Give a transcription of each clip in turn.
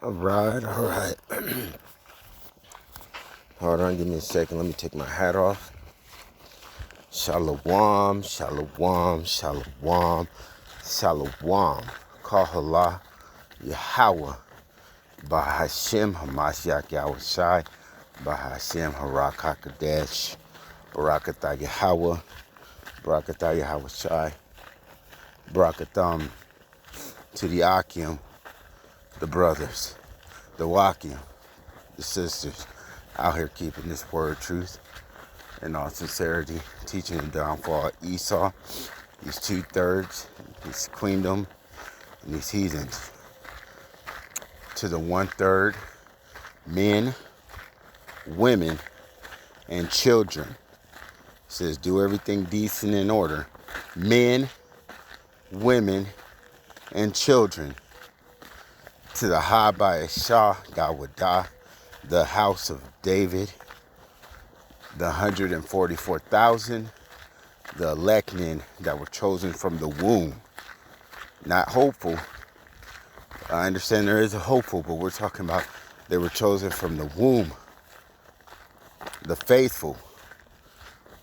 All right. Hold on, give me a second. Let me take my hat off. Shalom, shalom, shalom, shalom. Kahala, Yahweh, Bahashem, Hamashiach Yahushai, Bahashem, Harakakadesh, Barakatah Yahweh, Barakatah Yahushai, Barakatham to the Akim, the brothers, the Wakim, the sisters, out here keeping this word truth in all sincerity, teaching the downfall of Esau, these 2/3, his queendom, and these heathens. To the 1/3, men, women, and children. It says, do everything decent in order. Men, women, and children. To the Habai Shah Gawadah, the house of David, the 144,000, the electmen that were chosen from the womb. Not hopeful. I understand there is a hopeful, but we're talking about they were chosen from the womb. The faithful.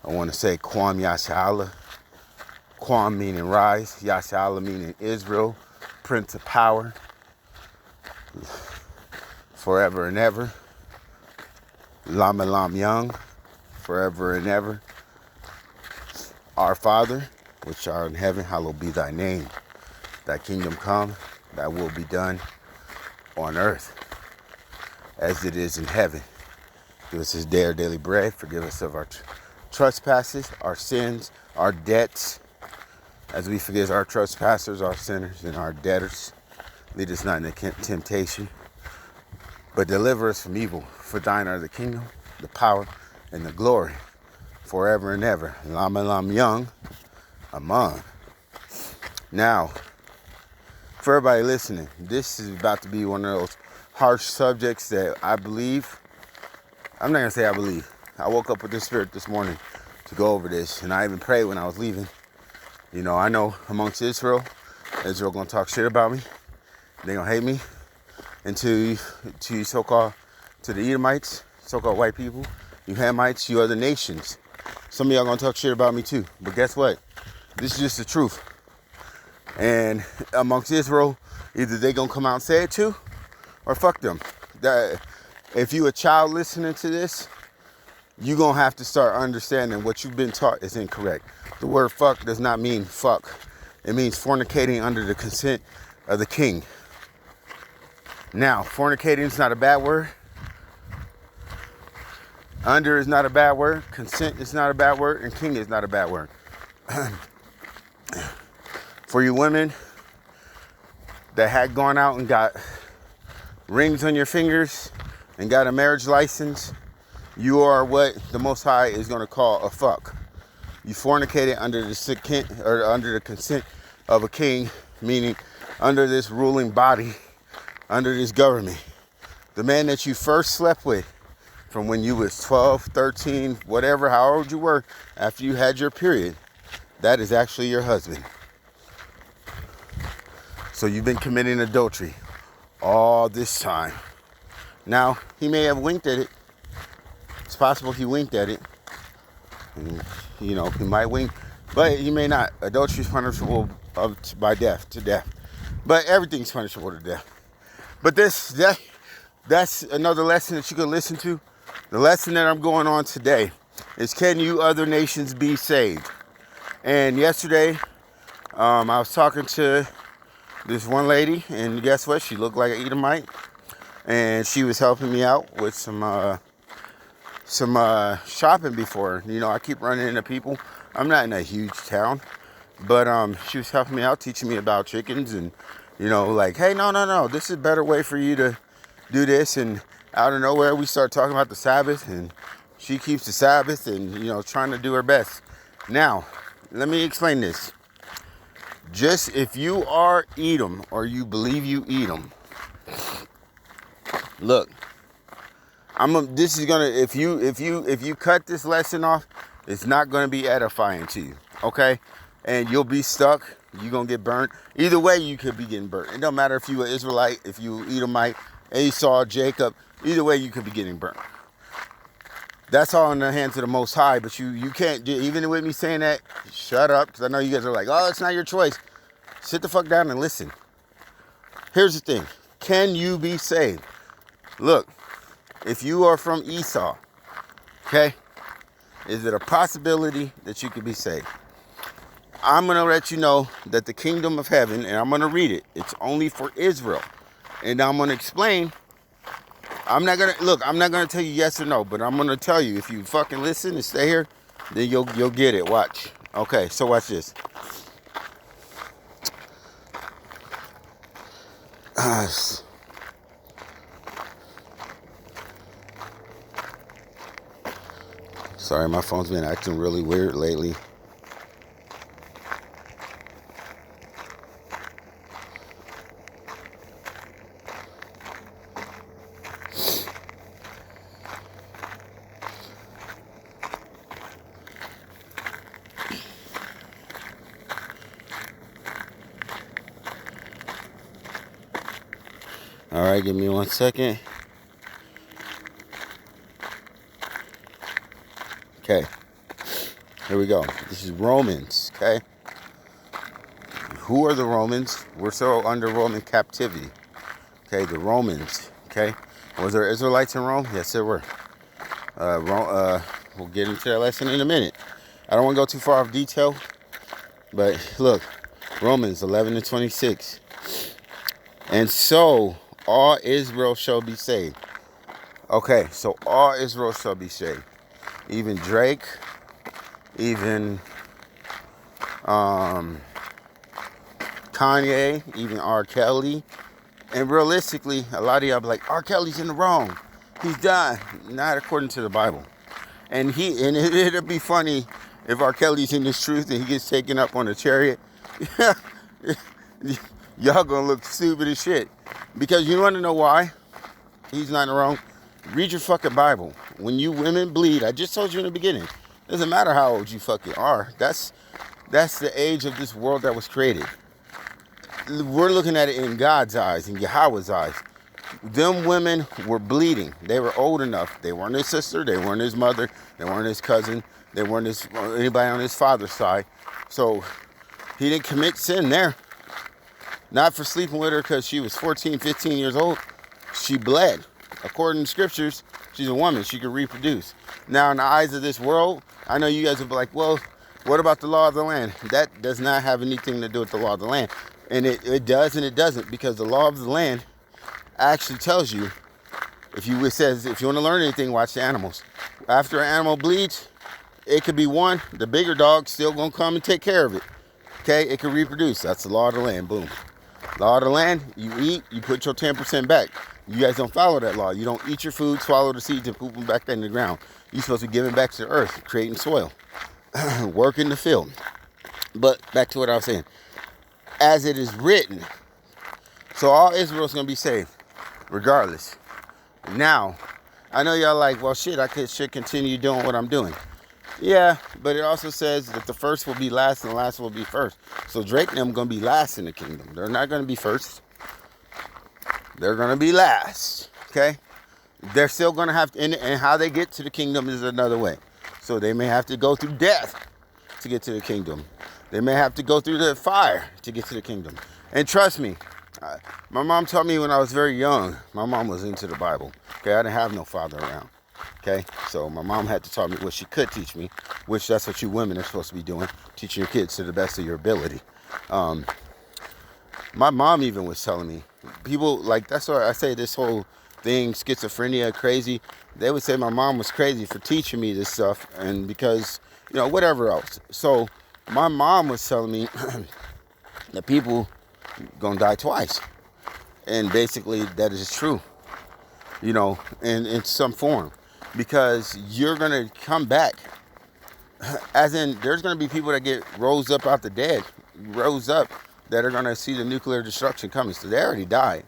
I want to say Kwam Yashala. Kwam meaning rise. Yashala meaning Israel. Prince of power. Forever and ever. Lam Elam Young. Forever and ever. Our Father, which art in heaven, hallowed be thy name. Thy kingdom come, thy will be done on earth as it is in heaven. Give us this day our daily bread. Forgive us of our trespasses, our sins, our debts, as we forgive our trespassers, our sinners, and our debtors. Lead us not into temptation, but deliver us from evil. For thine are the kingdom, the power, and the glory, forever and ever. Lam Elam Young, Aman. Now, for everybody listening, this is about to be one of those harsh subjects that I believe. I'm not going to say I believe. I woke up with the spirit this morning to go over this, and I even prayed when I was leaving. You know, I know amongst Israel going to talk shit about me. They're going to hate me. And to so-called, to the Edomites, so-called white people, you Hamites, you other nations. Some of y'all going to talk shit about me too. But guess what? This is just the truth. And amongst Israel, either they going to come out and say it too, or fuck them. If you a child listening to this, you're going to have to start understanding what you've been taught is incorrect. The word fuck does not mean fuck. It means fornicating under the consent of the king. Now, fornicating is not a bad word. Under is not a bad word. Consent is not a bad word. And king is not a bad word. For you women that had gone out and got rings on your fingers and got a marriage license, you are what the Most High is going to call a fuck. You fornicated under the consent of a king, meaning under this ruling body, under this government. The man that you first slept with from when you was 12, 13, whatever, how old you were, after you had your period, that is actually your husband. So you've been committing adultery all this time. Now, he may have winked at it. It's possible he winked at it. And, you know, he might wink, but he may not. Adultery is punishable by death, to death. But everything's punishable to death. But that's another lesson that you can listen to. The lesson that I'm going on today is, can you other nations be saved? And yesterday, I was talking to this one lady, and guess what? She looked like an Edomite, and she was helping me out with some shopping before. You know, I keep running into people. I'm not in a huge town, but she was helping me out, teaching me about chickens, and you know, like, hey, no, this is a better way for you to do this. And out of nowhere, we start talking about the Sabbath, and she keeps the Sabbath, and you know, trying to do her best. Now, let me explain this. Just if you are Edom, or you believe you Edom, look, this is gonna, if you cut this lesson off, it's not gonna be edifying to you, okay? And you'll be stuck. You're gonna get burnt. Either way, you could be getting burnt. It don't matter if you an Israelite, if you Edomite, Esau, Jacob. Either way, you could be getting burnt. That's all in the hands of the Most High, but you can't do, even with me saying that, shut up, because I know you guys are like, oh, it's not your choice. Sit the fuck down and listen. Here's the thing. Can you be saved? Look, if you are from Esau, okay, is it a possibility that you could be saved? I'm going to let you know that the kingdom of heaven, and I'm going to read it, it's only for Israel. And I'm going to explain. I'm not going to tell you yes or no, but I'm going to tell you, if you fucking listen and stay here, then you'll get it. Watch. Okay, so watch this. Sorry, my phone's been acting really weird lately. All right, give me 1 second. Okay, here we go. This is Romans, okay? Who are the Romans? We're still under Roman captivity. Okay, the Romans, okay? Was there Israelites in Rome? Yes, there were. We'll get into that lesson in a minute. I don't want to go too far off detail, but look, Romans 11:26. And so all Israel shall be saved. Okay, so all Israel shall be saved. Even Drake, even Kanye, even R. Kelly. And realistically, a lot of y'all be like, R. Kelly's in the wrong. He's done. Not according to the Bible. And it'd be funny if R. Kelly's in this truth and he gets taken up on a chariot. Y'all gonna look stupid as shit. Because you want to know why he's not in the wrong? Read your fucking Bible. When you women bleed, I just told you in the beginning, doesn't matter how old you fucking are. That's the age of this world that was created. We're looking at it in God's eyes, in Yahweh's eyes. Them women were bleeding. They were old enough. They weren't his sister. They weren't his mother. They weren't his cousin. They weren't anybody on his father's side. So he didn't commit sin there. Not for sleeping with her because she was 14, 15 years old. She bled. According to scriptures, she's a woman. She could reproduce. Now, in the eyes of this world, I know you guys will be like, well, what about the law of the land? That does not have anything to do with the law of the land. And it does and it doesn't, because the law of the land actually tells you, if you want to learn anything, watch the animals. After an animal bleeds, it could be one. The bigger dog still going to come and take care of it. Okay, it can reproduce. That's the law of the land. Boom. Law of the land, you eat, you put your 10% back. You guys don't follow that law. You don't eat your food, swallow the seeds, and poop them back in the ground. You're supposed to be giving back to the earth, creating soil, work in the field. But back to what I was saying. As it is written, so all Israel's going to be saved, regardless. Now, I know y'all like, well, shit, should continue doing what I'm doing. Yeah, but it also says that the first will be last and the last will be first. So Drake and them going to be last in the kingdom. They're not going to be first. They're going to be last, okay? They're still going to have to, and how they get to the kingdom is another way. So they may have to go through death to get to the kingdom. They may have to go through the fire to get to the kingdom. And trust me, my mom taught me when I was very young. My mom was into the Bible. Okay, I didn't have no father around. Okay, so my mom had to taught me what she could teach me, which that's what you women are supposed to be doing, teaching your kids to the best of your ability. My mom even was telling me, people, like, that's why I say this whole thing, schizophrenia, crazy. They would say my mom was crazy for teaching me this stuff, and because, whatever else. So my mom was telling me that people gonna die twice. And basically that is true, in some form. Because you're gonna come back. As in, there's gonna be people that get rose up out the dead, that are gonna see the nuclear destruction coming. So they already died.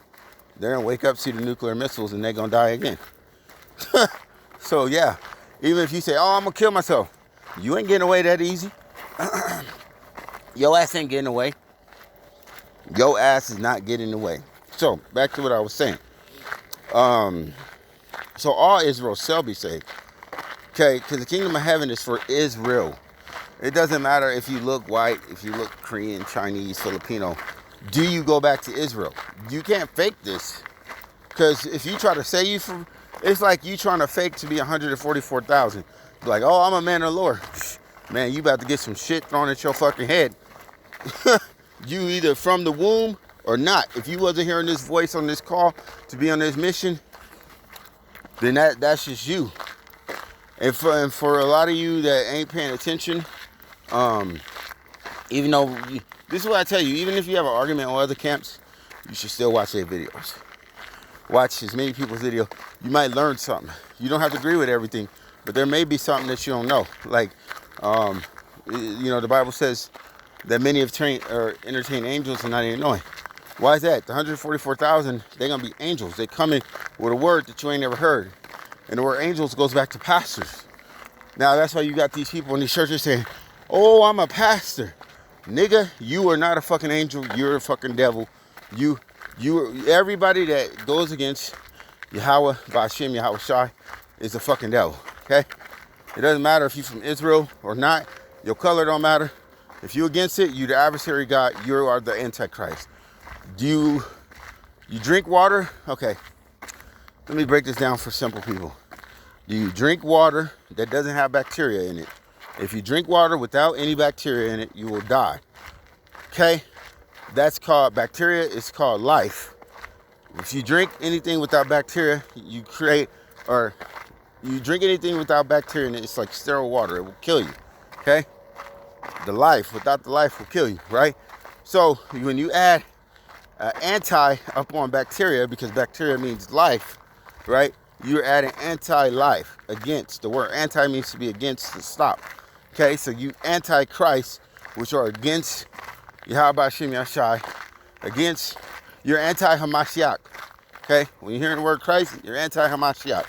They're gonna wake up, see the nuclear missiles, and they're gonna die again. So yeah, even if you say, oh, I'm gonna kill myself, you ain't getting away that easy. Your ass ain't getting away. Your ass is not getting away. So back to what I was saying. So all Israel shall be saved. Okay, because the kingdom of heaven is for Israel. It doesn't matter if you look white, if you look Korean, Chinese, Filipino. Do you go back to Israel? You can't fake this. Because if you try to say you from, it's like you trying to fake to be 144,000. Like, oh, I'm a man of the Lord. Man, you about to get some shit thrown at your fucking head. You either from the womb or not. If you wasn't hearing this voice on this call to be on this mission, then that's just you. And for a lot of you that ain't paying attention, even though, this is what I tell you, even if you have an argument on other camps, you should still watch their videos. Watch as many people's video. You might learn something. You don't have to agree with everything, but there may be something that you don't know. Like, the Bible says that many have trained or entertained angels and not even knowing. Why is that? The 144,000, they're going to be angels. They come in with a word that you ain't never heard. And the word angels goes back to pastors. Now, that's why you got these people in these churches saying, oh, I'm a pastor. Nigga, you are not a fucking angel. You're a fucking devil. Everybody that goes against Yahweh, Ba'ashem, Yahweh Shai, is a fucking devil. Okay? It doesn't matter if you're from Israel or not. Your color don't matter. If you're against it, you're the adversary God. You are the Antichrist. Do you drink water? Okay. Let me break this down for simple people. Do you drink water that doesn't have bacteria in it? If you drink water without any bacteria in it, you will die. Okay? That's called bacteria. It's called life. If you drink anything without bacteria, you drink anything without bacteria in it, it's like sterile water. It will kill you. Okay? The life, without the life, will kill you, right? So when you add anti up on bacteria, because bacteria means life, right? You're adding anti-life, against. The word anti means to be against, to stop. Okay, so you anti-Christ, which are against Yahweh Shem Yashai, against, you're anti-Hamashiach. Okay, when you hear the word Christ, you're anti-Hamashiach.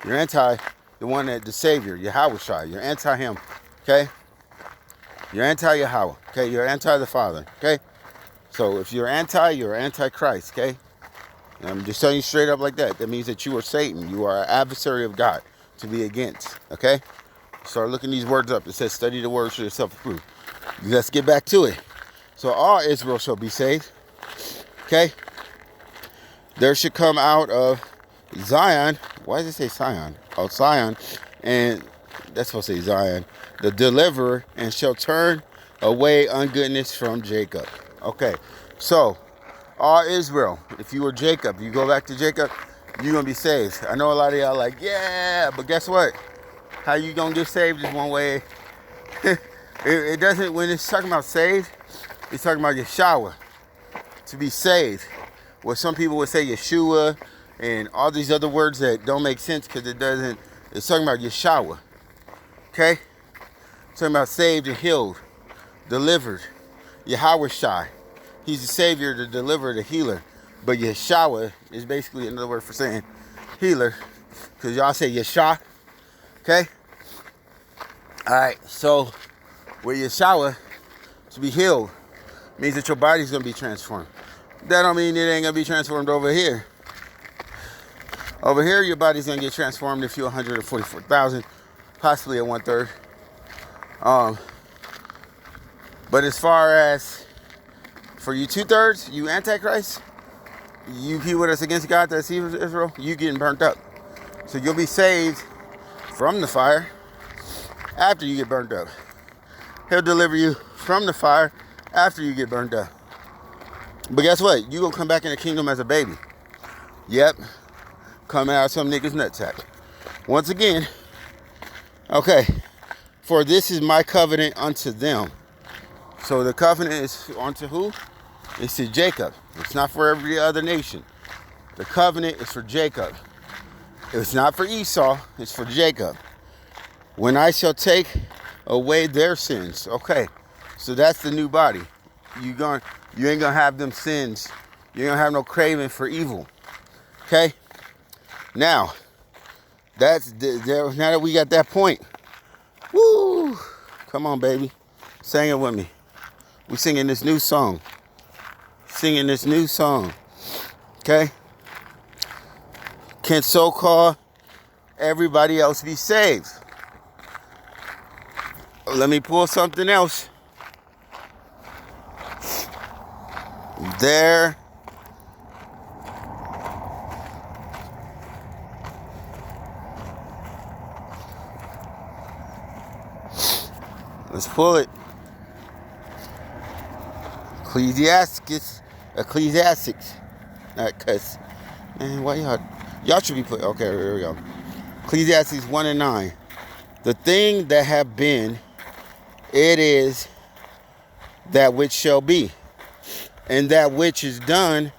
You're anti the one that, the Savior, Yahweh Shai. You're anti him. Okay, you're anti-Yahweh. Okay, you're anti the Father. Okay, so if you're anti-Christ. Okay. I'm just telling you straight up like that. That means that you are Satan. You are an adversary of God to be against. Okay? Start looking these words up. It says, study the words for yourself approved. Let's get back to it. So all Israel shall be saved. Okay? There should come out of Zion. Why does it say Zion? Oh, Zion. And that's supposed to say Zion. The deliverer, and shall turn away ungoodness from Jacob. Okay. So, all Israel, if you were Jacob, you go back to Jacob, you're going to be saved. I know a lot of y'all like, yeah, but guess what? How you going to get saved is one way. It doesn't, when it's talking about saved, it's talking about Yeshua, to be saved. Well, some people would say Yeshua and all these other words that don't make sense because it doesn't, it's talking about Yeshua. Okay? It's talking about saved and healed, delivered, Yahweh Shai. He's the Savior, the deliverer, the healer. But Yeshua is basically another word for saying healer. Because y'all say Yeshua. Okay? Alright, so with Yeshua, to be healed means that your body's going to be transformed. That don't mean it ain't going to be transformed over here. Over here, your body's going to get transformed if you're 144,000, possibly at 1/3. But as far as for you 2/3, you Antichrist, you people that's against God, that's Israel, you getting burnt up. So you'll be saved from the fire after you get burnt up. He'll deliver you from the fire after you get burnt up. But guess what? You gonna come back in the kingdom as a baby. Yep. Coming out of some nigga's nutsack. Once again, okay. For this is my covenant unto them. So the covenant is unto who? It's to Jacob. It's not for every other nation. The covenant is for Jacob. It's not for Esau. It's for Jacob. When I shall take away their sins. Okay. So that's the new body. You ain't gonna have them sins. You ain't gonna have no craving for evil. Okay. Now, now that we got that point. Woo! Come on, baby. Sing it with me. We singing this new song. Okay? can so-called everybody else be saved? Let me pull something else. There. Let's pull it. Ecclesiastics. Not cuss. Man, why y'all should be put. Okay, here we go. Ecclesiastes 1:9. The thing that have been, it is that which shall be. And that which is done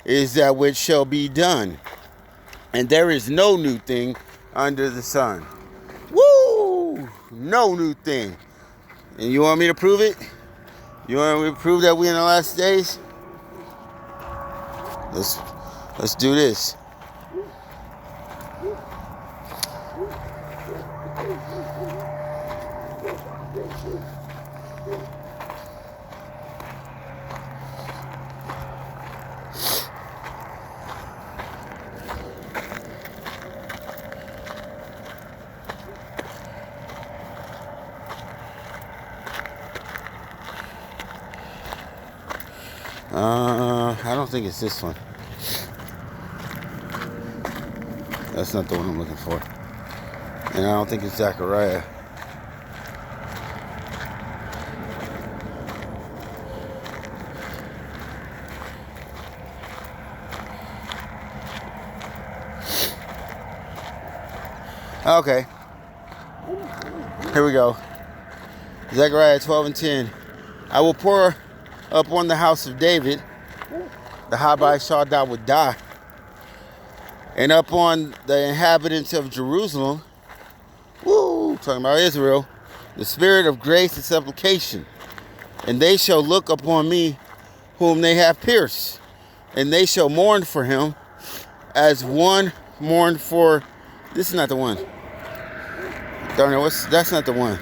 is that which shall be done. And there is no new thing under the sun. Woo! No new thing. And you want me to prove it? You want me to prove that we in the last days? Let's do this. I don't think it's this one. That's not the one I'm looking for. And I don't think it's Zechariah. Okay. Here we go. Zechariah 12:10. I will pour upon the house of David, the Habbai Shaddai would die, and upon the inhabitants of Jerusalem, woo, talking about Israel, the spirit of grace and supplication. And they shall look upon me whom they have pierced, and they shall mourn for him as one mourned for. This is not the one. Darn it, that's not the one.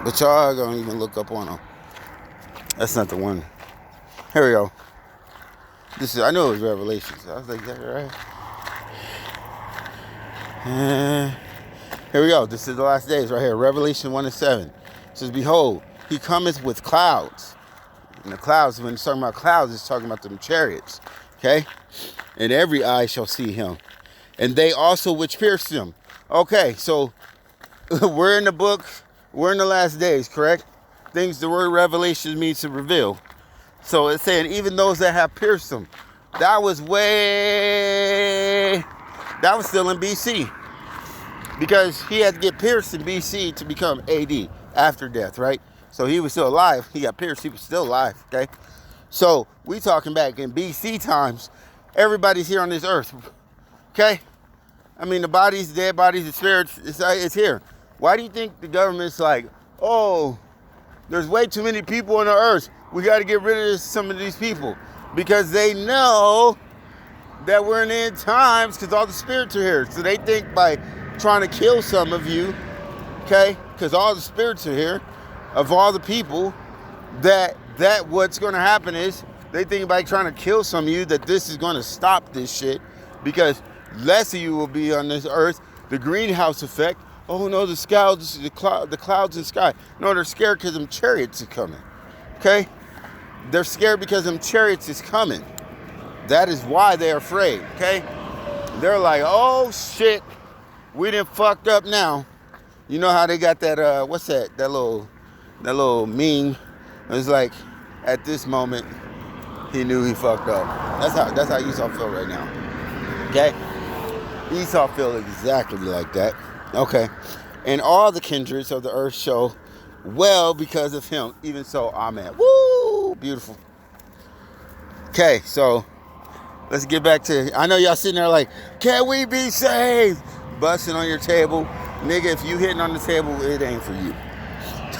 But y'all are gonna even look up on them. That's not the one. Here we go. I know it was Revelations. I was like, that right? Here we go. This is the last days right here. Revelation 1:7. It says, behold, he cometh with clouds. And the clouds, when it's talking about clouds, it's talking about them chariots. Okay? And every eye shall see him. And they also which pierced him. Okay, so we're in the book. We're in the last days, correct? Things the word revelation means to reveal. So it's saying even those that have pierced him. That was still in BC. Because he had to get pierced in BC to become AD, after death, right? So he was still alive. He got pierced, he was still alive, okay? So we talking back in BC times, everybody's here on this earth, okay? I mean, the bodies, dead bodies, the spirits, it's here. Why do you think the government's like, oh, there's way too many people on the earth. We got to get rid of some of these people. Because they know that we're in the end times because all the spirits are here. So they think by trying to kill some of you, okay, because all the spirits are here, of all the people, that what's going to happen is they think by trying to kill some of you that this is going to stop this shit because less of you will be on this earth. The greenhouse effect. Oh no, the clouds in the sky. No, they're scared because them chariots are coming. Okay? They're scared because them chariots is coming. That is why they're afraid. Okay? They're like, oh shit, we done fucked up now. You know how they got that? What's that? That little meme. It's like, at this moment, he knew he fucked up. That's how Esau feel right now. Okay? Esau feel exactly like that. Okay, and all the kindreds of the earth show well because of him. Even so, amen. Woo! Beautiful. Okay, so let's get back to. I know y'all sitting there like, can we be saved? Busting on your table, nigga. If you hitting on the table, it ain't for you.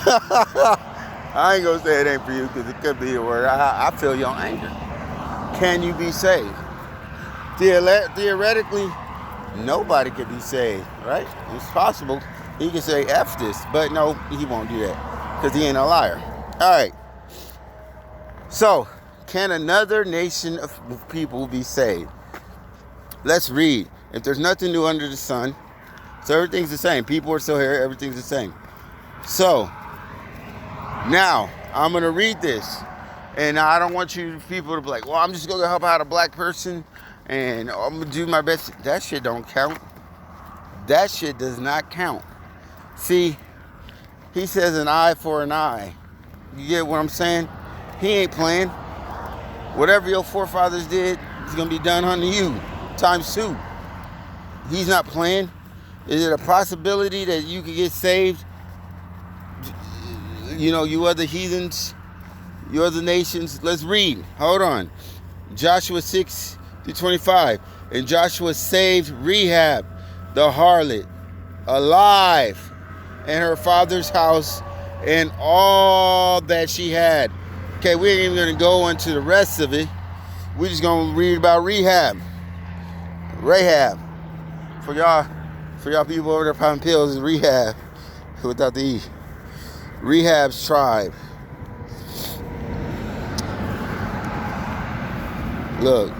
I ain't gonna say it ain't for you because it could be a word. I feel your anger. Can you be saved? Theoretically. Nobody could be saved, right? It's possible. He can say F this, but no, he won't do that because he ain't a liar. All right. So, can another nation of people be saved? Let's read. If there's nothing new under the sun, so everything's the same. People are still here. Everything's the same. So, now, I'm going to read this. And I don't want you people to be like, well, I'm just going to help out a black person. And I'm going to do my best. That shit don't count. That shit does not count. See, he says an eye for an eye. You get what I'm saying? He ain't playing. Whatever your forefathers did is going to be done unto you times 2. He's not playing. Is it a possibility that you could get saved? You know, you other heathens, you other nations. Let's read. Hold on. Joshua 6-25. And Joshua saved Rahab, the harlot, alive, in her father's house, and all that she had. Okay, we ain't even going to go into the rest of it. We're just going to read about Rahab. For y'all people over there popping pills, is Rahab without the E. Rahab's tribe. Look.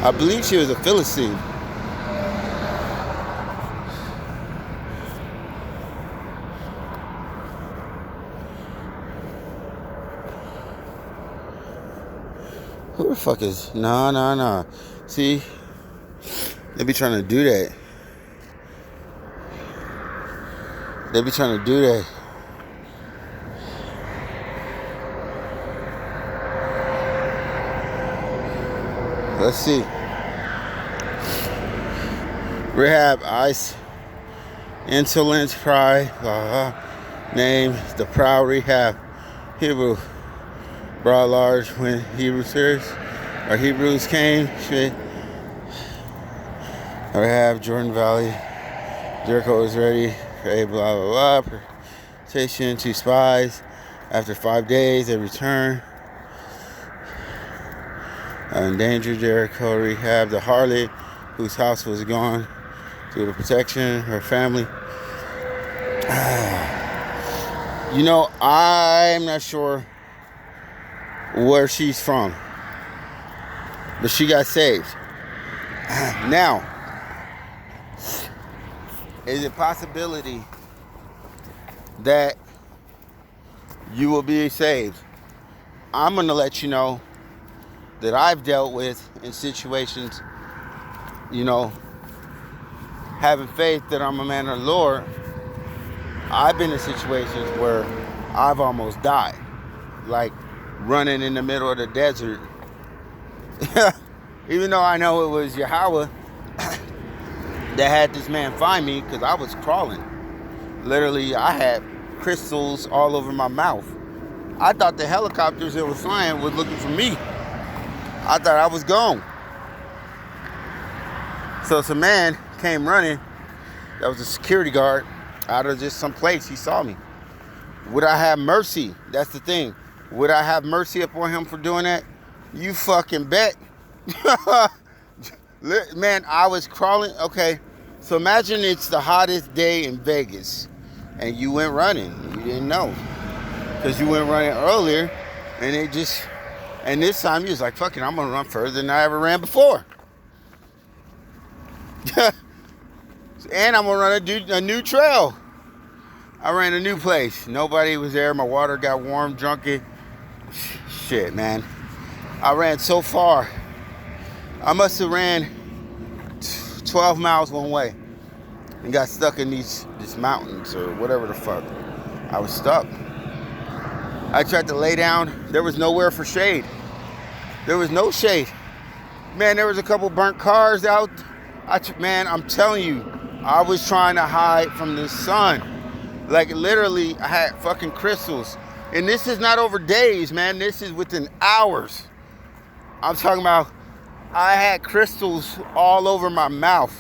I believe she was a Philistine. Who the fuck is... Nah. See? They be trying to do that. Let's see. Rahab, ice, insolence, pride, name, the proud Rahab, Hebrew, broad large when Hebrews came, Rahab, Jordan Valley, Jericho was ready, blah, blah, blah, protection to spies. After 5 days, they returned. Endangered Jericho, Rahab, the harlot, whose house was gone through the protection, her family. You know, I'm not sure where she's from, but she got saved. Now, is it a possibility that you will be saved? I'm going to let you know that I've dealt with in situations, you know, having faith that I'm a man of the Lord. I've been in situations where I've almost died, like running in the middle of the desert. Even though I know it was Yahweh that had this man find me, because I was crawling. Literally, I had crystals all over my mouth. I thought the helicopters that were flying were looking for me. I thought I was gone. So some man came running. That was a security guard out of just some place. He saw me. Would I have mercy? That's the thing. Would I have mercy upon him for doing that? You fucking bet. Man, I was crawling. Okay, so imagine it's the hottest day in Vegas and you went running. You didn't know because you went running earlier, and and this time you was like, fuck it, I'm gonna run further than I ever ran before. And I'm gonna run a new trail. I ran a new place. Nobody was there. My water got warm, drunk it. Shit, man. I ran so far. I must have ran 12 miles one way and got stuck in these mountains or whatever the fuck. I was stuck. I tried to lay down. There was nowhere for shade. There was no shade. Man, there was a couple burnt cars out. Man, I'm telling you, I was trying to hide from the sun. Like, literally, I had fucking crystals. And this is not over days, man. This is within hours. I'm talking about, I had crystals all over my mouth.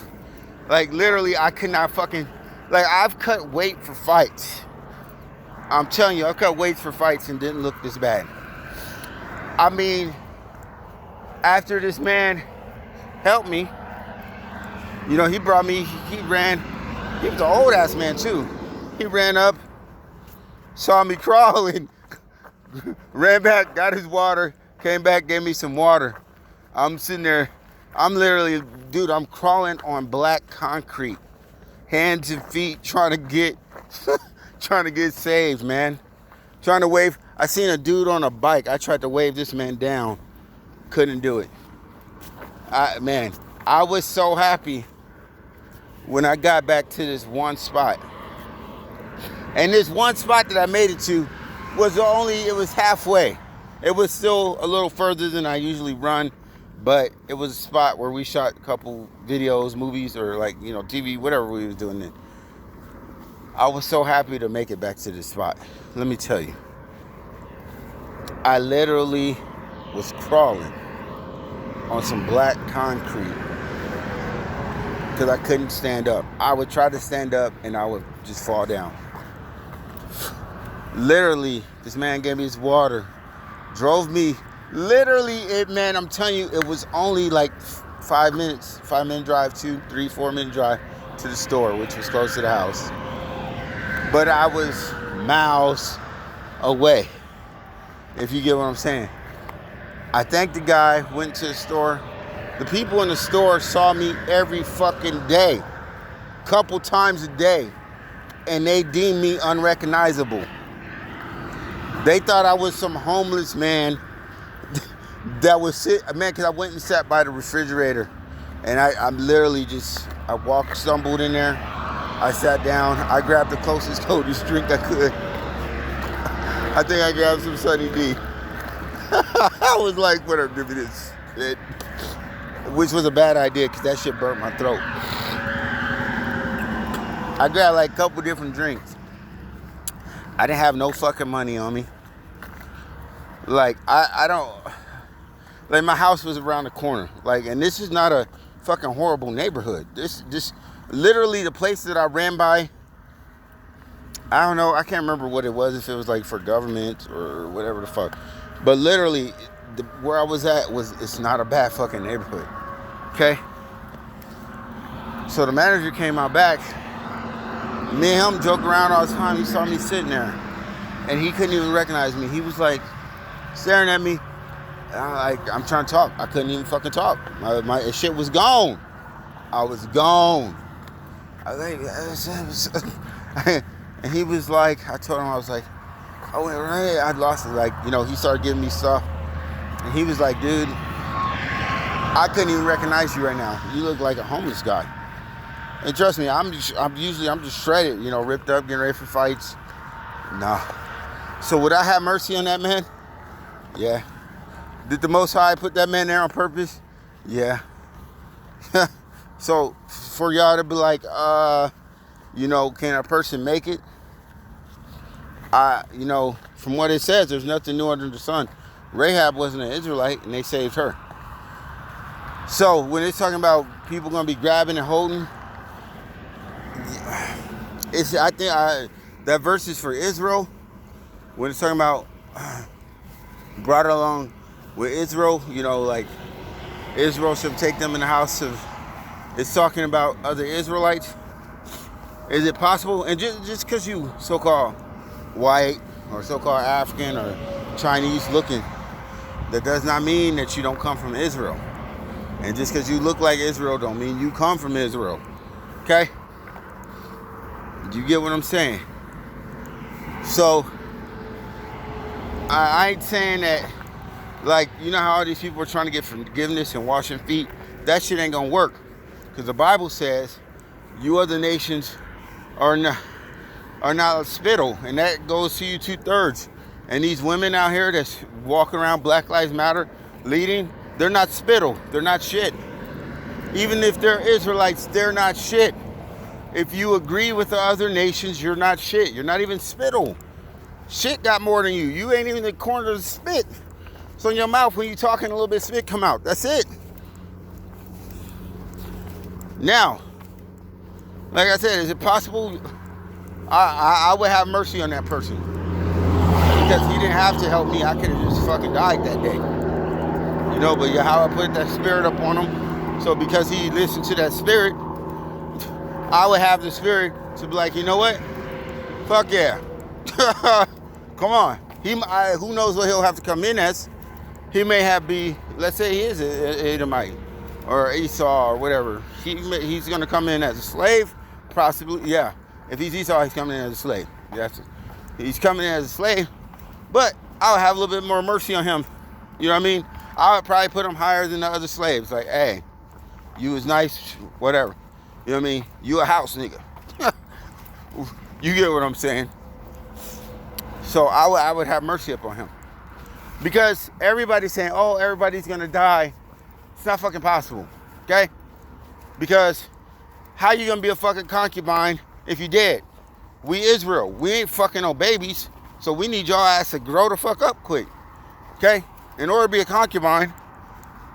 Like, literally, I could not fucking... Like, I've cut weight for fights. I'm telling you, I cut weights for fights and didn't look this bad. I mean, after this man helped me, you know, he brought me, he ran, he was an old ass man too. He ran up, saw me crawling, ran back, got his water, came back, gave me some water. I'm sitting there, I'm literally, dude, I'm crawling on black concrete, hands and feet, trying to get saved, man. Trying to wave. I seen a dude on a bike. I tried to wave this man down. Couldn't do it. Man, I was so happy when I got back to this one spot. And this one spot that I made it to it was halfway. It was still a little further than I usually run, but it was a spot where we shot a couple videos, movies, or TV, whatever we was doing then. I was so happy to make it back to this spot. Let me tell you. I literally was crawling on some black concrete because I couldn't stand up. I would try to stand up and I would just fall down. Literally, this man gave me his water, drove me. Man, I'm telling you, it was only like 5 minutes, 5-minute drive, 4-minute drive to the store, which was close to the house. But I was miles away, if you get what I'm saying. I thanked the guy, went to the store. The people in the store saw me every fucking day, couple times a day, and they deemed me unrecognizable. They thought I was some homeless man that was because I went and sat by the refrigerator, and I'm literally I stumbled in there. I sat down. I grabbed the closest coldest drink I could. I think I grabbed some Sunny D. I was like, whatever, give me this shit. Which was a bad idea because that shit burnt my throat. I grabbed like a couple different drinks. I didn't have no fucking money on me. Like, I don't... Like, my house was around the corner. Like, and this is not a fucking horrible neighborhood. This literally the place that I ran by, I don't know, I can't remember what it was, if it was like for government or whatever the fuck. But literally, where I was at it's not a bad fucking neighborhood. Okay? So the manager came out back. Me and him joke around all the time. He saw me sitting there. And he couldn't even recognize me. He was like staring at me. I'm trying to talk. I couldn't even fucking talk. My shit was gone. I was gone. I was like, and he was like, I told him, I was like, oh, right. I lost it. Like, he started giving me stuff. And he was like, dude, I couldn't even recognize you right now. You look like a homeless guy. And trust me, I'm just shredded, ripped up, getting ready for fights. Nah. So would I have mercy on that man? Yeah. Did the Most High put that man there on purpose? Yeah. So for y'all to be like, can a person make it? From what it says, there's nothing new under the sun. Rahab wasn't an Israelite, and they saved her. So when it's talking about people going to be grabbing and holding, that verse is for Israel. When it's talking about brought along with Israel, like Israel should take them in the house of. It's talking about other Israelites. Is it possible? And just because you so-called white or so-called African or Chinese looking, that does not mean that you don't come from Israel. And just because you look like Israel don't mean you come from Israel. Okay? You get what I'm saying? So, I ain't saying that, like, how all these people are trying to get forgiveness and washing feet. That shit ain't gonna work. Because the Bible says, you other nations are not spittle. And that goes to you 2/3. And these women out here that's walking around Black Lives Matter leading, they're not spittle. They're not shit. Even if they're Israelites, they're not shit. If you agree with the other nations, you're not shit. You're not even spittle. Shit got more than you. You ain't even the corner of the spit. So in your mouth, when you talking, a little bit of spit come out. That's it. Now, like I said, is it possible? I would have mercy on that person. Because he didn't have to help me. I could have just fucking died that day. But how I put that spirit up on him. So because he listened to that spirit, I would have the spirit to be like, you know what? Fuck yeah. Come on. Who knows what he'll have to come in as. He may let's say he is an Edomite or Esau or whatever. He's going to come in as a slave, possibly. Yeah. If he's Esau, he's coming in as a slave. He's coming in as a slave, but I would have a little bit more mercy on him. You know what I mean? I would probably put him higher than the other slaves. Like, hey, you was nice, whatever. You know what I mean? You a house nigga. You get what I'm saying? So I would have mercy upon him. Because everybody's saying, oh, everybody's going to die. It's not fucking possible. Okay? Because how you going to be a fucking concubine if you dead? We Israel. We ain't fucking no babies. So we need your ass to grow the fuck up quick. Okay? In order to be a concubine,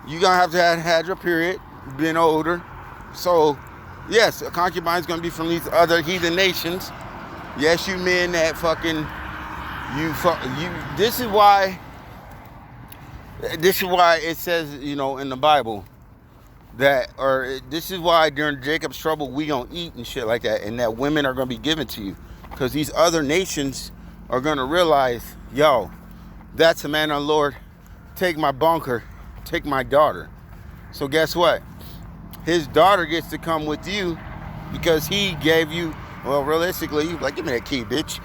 you're going to have had your period, been older. So, yes, a concubine's going to be from these other heathen nations. Yes, you men that fucking... This is why it says, you know, in the Bible this is why during Jacob's trouble we gonna eat and shit like that, and that women are gonna be given to you, because these other nations are gonna realize, yo, that's a man of the Lord. Take my bunker, take my daughter. So guess what? His daughter gets to come with you because he gave you, well, realistically, like, give me that key, bitch.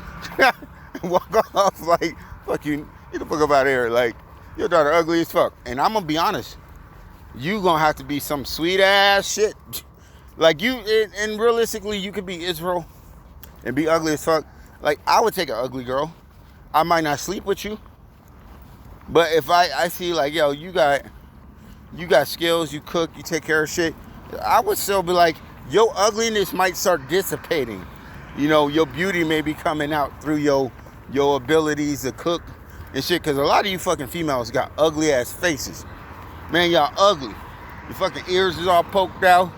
Walk off like, fuck you, get the fuck up out of here. Like, your daughter ugly as fuck. And I'm gonna be honest, you gonna have to be some sweet ass shit. Like, and realistically, you could be Israel and be ugly as fuck. Like, I would take an ugly girl. I might not sleep with you, but if I see like, yo, you got skills, you cook, you take care of shit, I would still be like, your ugliness might start dissipating. You know, your beauty may be coming out through your abilities to cook and shit. Because a lot of you fucking females got ugly ass faces. Man, y'all ugly. Your fucking ears is all poked out.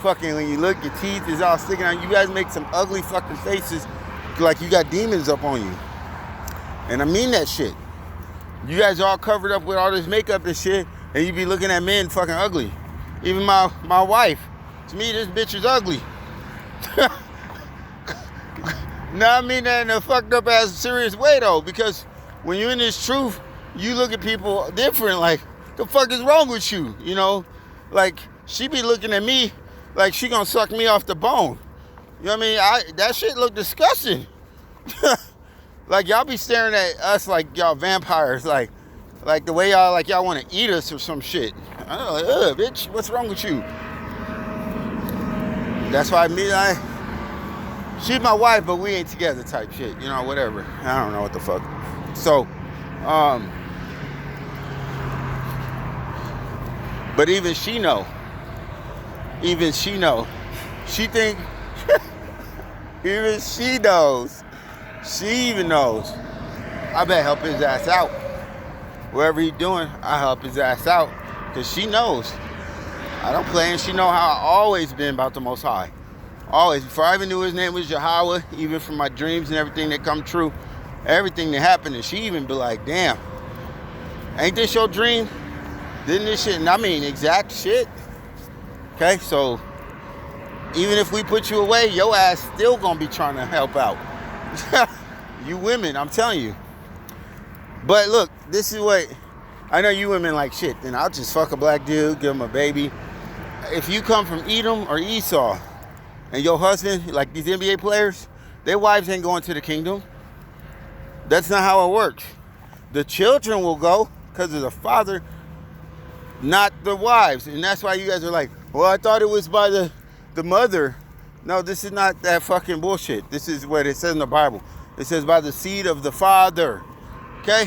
Fucking when you look, your teeth is all sticking out. You guys make some ugly fucking faces like you got demons up on you. And I mean that shit. You guys all covered up with all this makeup and shit, and you be looking at men fucking ugly. Even my wife. To me, this bitch is ugly. No, I mean that in a fucked up ass serious way though, because when you're in this truth, you look at people different. Like, the fuck is wrong with you? You know, like, she be looking at me like she gonna suck me off the bone. You know what I mean? That shit look disgusting. Like, y'all be staring at us like y'all vampires, like the way y'all want to eat us or some shit. I'm like, bitch, what's wrong with you? That's why she's my wife, but we ain't together type shit. You know, whatever. I don't know what the fuck. So, but even she know. She think, even she knows. She even knows. I better help his ass out. Whatever he doing, I help his ass out. Because she knows. I don't play, and she know how I always been about the Most High. Always. Before I even knew his name was Yahweh, even from my dreams and everything that come true, everything that happened, and she even be like, damn, ain't this your dream? Didn't this shit? And I mean, exact shit. Okay, so even if we put you away, your ass still gonna be trying to help out. You women, I'm telling you. But look, this is what, I know you women like shit, then I'll just fuck a black dude, give him a baby. If you come from Edom or Esau, and your husband, like these NBA players, their wives ain't going to the kingdom. That's not how it works. The children will go because of the father, not the wives. And that's why you guys are like, well, I thought it was by the mother. No, this is not that fucking bullshit. This is what it says in the Bible. It says by the seed of the father. Okay?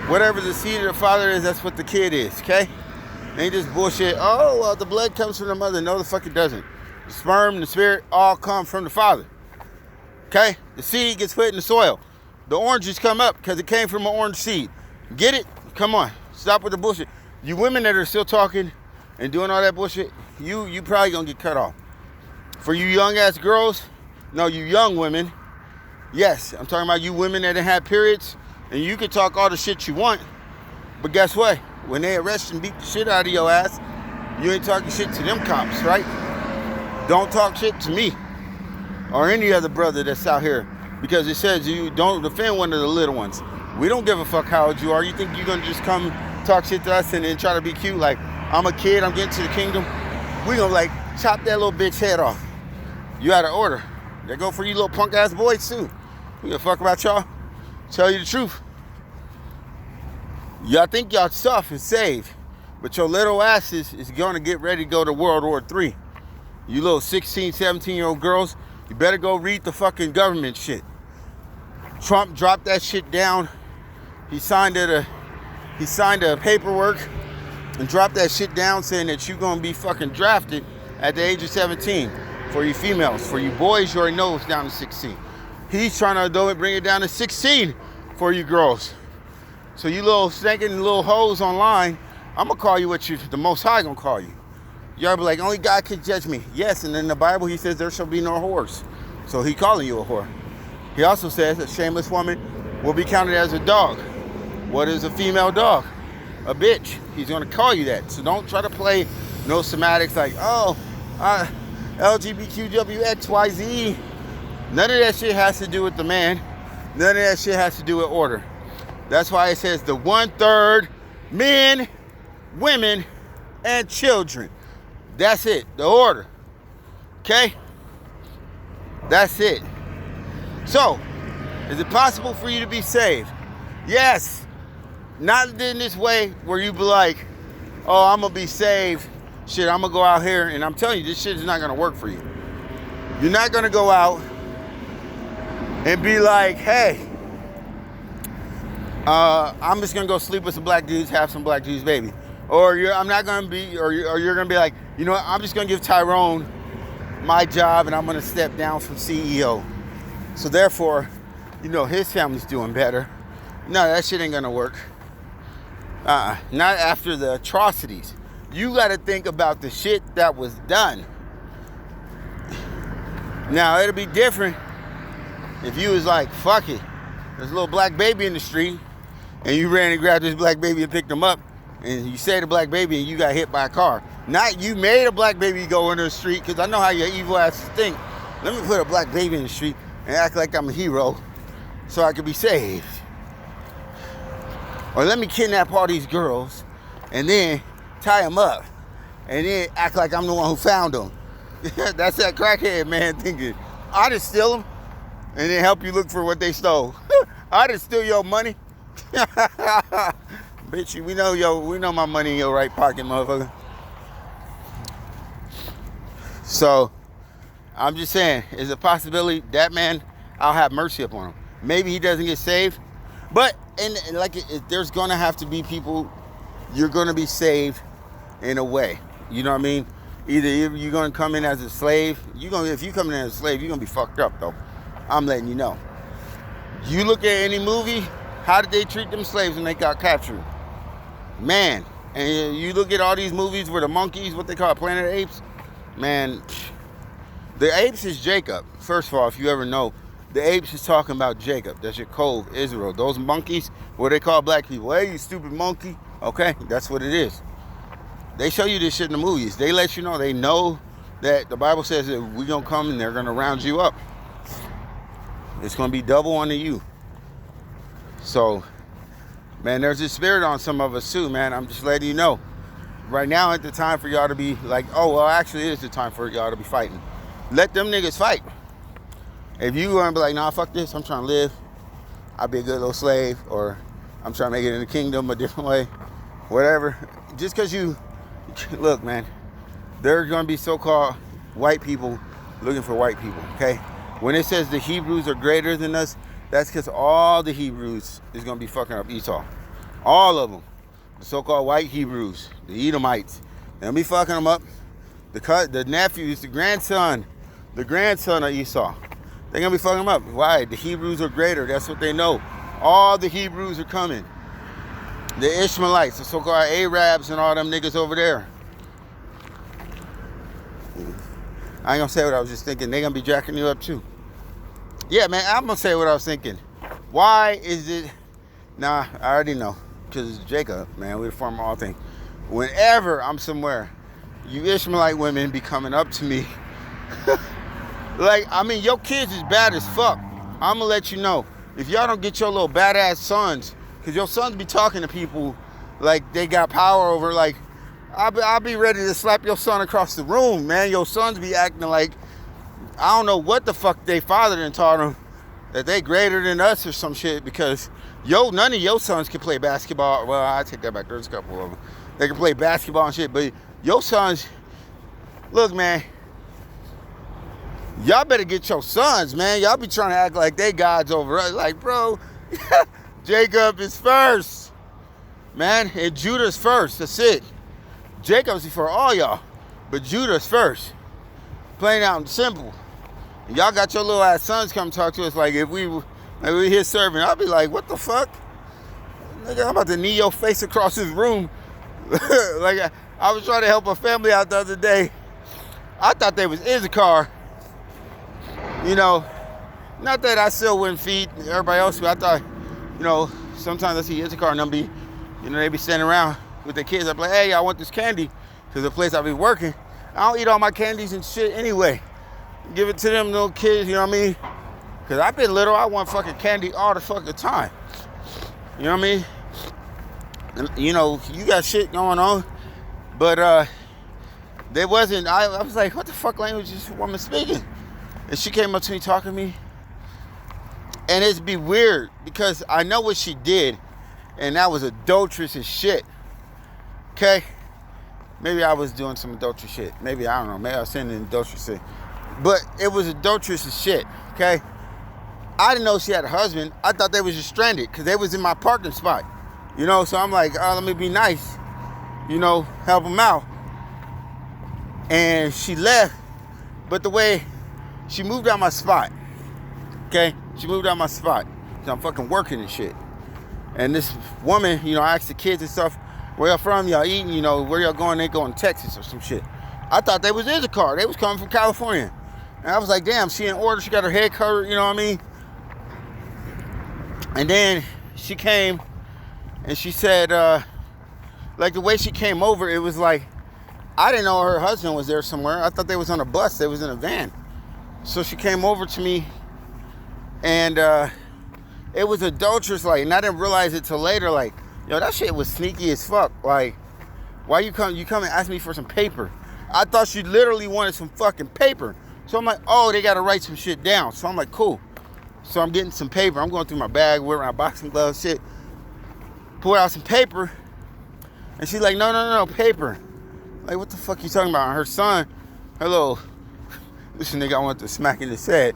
Whatever the seed of the father is, that's what the kid is. Okay? Ain't just bullshit. Oh, well, the blood comes from the mother. No, the fuck it doesn't. The sperm and the spirit all come from the father. Okay? The seed gets put in the soil. The oranges come up because it came from an orange seed. Get it? Come on. Stop with the bullshit. You women that are still talking and doing all that bullshit, you probably gonna get cut off. For you young ass girls, no, you young women, yes, I'm talking about you women that have had periods, and you can talk all the shit you want, but guess what? When they arrest and beat the shit out of your ass, you ain't talking shit to them cops, right? Don't talk shit to me. or any other brother that's out here, because it says you don't defend one of the little ones. We don't give a fuck how old you are. You think you're gonna just come talk shit to us and then try to be cute like, I'm a kid, I'm getting to the kingdom? We gonna like chop that little bitch head off. You out of order. They go for you little punk ass boys too. We gonna fuck about y'all. Tell you the truth. Y'all think y'all tough and saved, but your little asses is gonna get ready to go to World War III. You little 16, 17-year-old girls, you better go read the fucking government shit. Trump dropped that shit down. He signed a paperwork and dropped that shit down saying that you're gonna be fucking drafted at the age of 17 for you females. For you boys, you already know it's down to 16. He's trying to bring it down to 16 for you girls. So you little stinking little hoes online, I'm gonna call you what the Most High gonna call you. Y'all be like, only God can judge me. Yes, and in the Bible he says there shall be no whores. So he calling you a whore. He also says a shameless woman will be counted as a dog. What is a female dog? A bitch. He's gonna call you that. So don't try to play no semantics like, oh, LGBTQWXYZ. None of that shit has to do with the man. None of that shit has to do with order. That's why it says the 1/3 men, women, and children. That's it, the order. Okay? That's it. So, is it possible for you to be saved? Yes. Not in this way where you be like, oh, I'm gonna be saved. Shit, I'm gonna go out here, and I'm telling you, this shit is not gonna work for you. You're not gonna go out and be like, hey, I'm just gonna go sleep with some black dudes, have some black dudes, baby. Or I'm not gonna be, or you're gonna be like, you know what, I'm just gonna give Tyrone my job and I'm gonna step down from CEO. So therefore, you know, his family's doing better. No, that shit ain't gonna work. Not after the atrocities. You gotta think about the shit that was done. Now, it'll be different if you was like, fuck it, there's a little black baby in the street, and you ran and grabbed this black baby and picked him up, and you saved the black baby and you got hit by a car. Not you made a black baby go into the street, because I know how your evil asses think. Let me put a black baby in the street and act like I'm a hero so I could be saved. Or let me kidnap all these girls and then tie them up and then act like I'm the one who found them. That's that crackhead man thinking, I just steal them and then help you look for what they stole. I just steal your money. Bitch, we know my money in your right pocket, motherfucker. So, I'm just saying, is a possibility that man, I'll have mercy upon him. Maybe he doesn't get saved, but there's gonna have to be people, you're gonna be saved in a way. You know what I mean? Either you're gonna come in as a slave. If you come in as a slave, you're gonna be fucked up though. I'm letting you know. You look at any movie, how did they treat them slaves when they got captured? Man, and you look at all these movies where the monkeys, what they call it, Planet of the Apes, man, the apes is Jacob. First of all, if you ever know, the apes is talking about Jacob. That's Jacob, Israel. Those monkeys, what they call black people. Hey, you stupid monkey. Okay, that's what it is. They show you this shit in the movies. They let you know. They know that the Bible says that we're going to come and they're going to round you up. It's going to be double onto you. So, man, there's a spirit on some of us too, man. I'm just letting you know. Right now ain't the time for y'all to be like, oh, well, actually it is the time for y'all to be fighting. Let them niggas fight. If you want to be like, nah, fuck this, I'm trying to live. I'll be a good little slave, or I'm trying to make it in the kingdom a different way, whatever. Just because you, look, man, there are going to be so-called white people looking for white people, okay? When it says the Hebrews are greater than us, that's because all the Hebrews is going to be fucking up Esau. All of them. The so-called white Hebrews, the Edomites, they'll be fucking them up. The nephews, the grandson of Esau, they're going to be fucking them up. Why? The Hebrews are greater. That's what they know. All the Hebrews are coming. The Ishmaelites, the so-called Arabs and all them niggas over there. I ain't going to say what I was just thinking. They're going to be jacking you up too. Yeah, man, I'm going to say what I was thinking. Why is it... Nah, I already know. Because it's Jacob, man. We're the former all thing. Whenever I'm somewhere, you Ishmaelite women be coming up to me Like, I mean, your kids is bad as fuck. I'm gonna let you know. If y'all don't get your little badass sons, because your sons be talking to people like they got power over, like, I'll be ready to slap your son across the room, man. Your sons be acting like, I don't know what the fuck they father done taught them, that they greater than us or some shit, because none of your sons can play basketball. Well, I take that back. There's a couple of them. They can play basketball and shit, but your sons, look, man, y'all better get your sons, man. Y'all be trying to act like they gods over us. Like, bro, Jacob is first, man, and Judah's first. That's it. Jacob's before all y'all, but Judah's first. Plain out and simple. And y'all got your little ass sons come talk to us like if we here serving. I'll be like, what the fuck? Nigga, I'm about to knee your face across this room. Like, I was trying to help a family out the other day. I thought they was Issachar. You know, not that I still wouldn't feed everybody else, but I thought, you know, sometimes I see Issachar and them be, you know, they be standing around with their kids. I'm like, hey, I want this candy, because the place I be working, I don't eat all my candies and shit anyway. Give it to them little kids, you know what I mean? Because I've been little, I want fucking candy all the fucking time. You know what I mean? And, you know, you got shit going on, but there wasn't, I was like, what the fuck language is this woman speaking? And she came up to me talking to me. And it'd be weird, because I know what she did, and that was adulterous as shit. Okay? Maybe I was doing some adulterous shit. Maybe, I don't know. Maybe I was saying adulterous shit. But it was adulterous as shit. Okay? I didn't know she had a husband. I thought they was just stranded because they was in my parking spot. You know, so I'm like, oh, let me be nice. You know, help them out. And she left. But the way she moved out my spot. Okay? She moved out my spot. So I'm fucking working and shit. And this woman, you know, I asked the kids and stuff, where y'all from? Y'all eating? You know, where y'all going? They going to Texas or some shit. I thought they was Issachar. They was coming from California. And I was like, damn, she in order. She got her head covered, you know what I mean? And then she came and she said, like the way she came over, it was like, I didn't know her husband was there somewhere. I thought they was on a bus. They was in a van. So she came over to me and it was adulterous, like, and I didn't realize it till later, like, yo, that shit was sneaky as fuck. Like, why you come and ask me for some paper? I thought she literally wanted some fucking paper. So I'm like, oh, they gotta write some shit down. So I'm like, cool. So I'm getting some paper. I'm going through my bag, wearing my boxing gloves, shit. Pull out some paper. And she's like, no, paper. Like, what the fuck you talking about? Her son, her little, this nigga I want to smack in his head.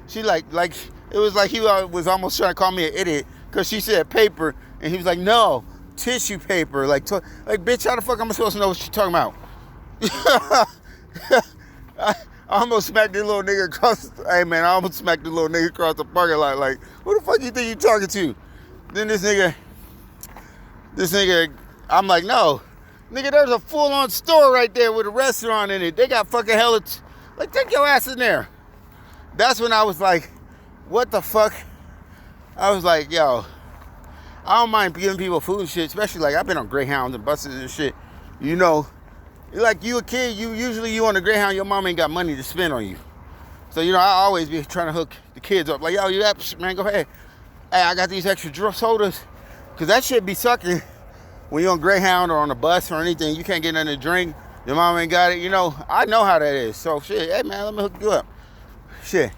She like, it was like he was almost trying to call me an idiot because she said paper. And he was like, no, tissue paper. Like, bitch, how the fuck am I supposed to know what you're talking about? I almost smacked this little nigga across, hey man, I almost smacked the little nigga across the parking lot. Like, who the fuck you think you talking to? Then this nigga, I'm like, no. Nigga, there's a full-on store right there with a restaurant in it. They got fucking hella, like, take your ass in there. That's when I was like, what the fuck? I was like, yo, I don't mind giving people food and shit, especially like I've been on Greyhounds and buses and shit. You know, like you a kid, you on a Greyhound, your mom ain't got money to spend on you. So, you know, I always be trying to hook the kids up. Like, yo, you that, man, go ahead. Hey, I got these extra sodas. Because that shit be sucking when you're on Greyhound or on a bus or anything. You can't get nothing to drink. Your mom ain't got it. You know, I know how that is. So, shit, hey, man, let me hook you up. Shit.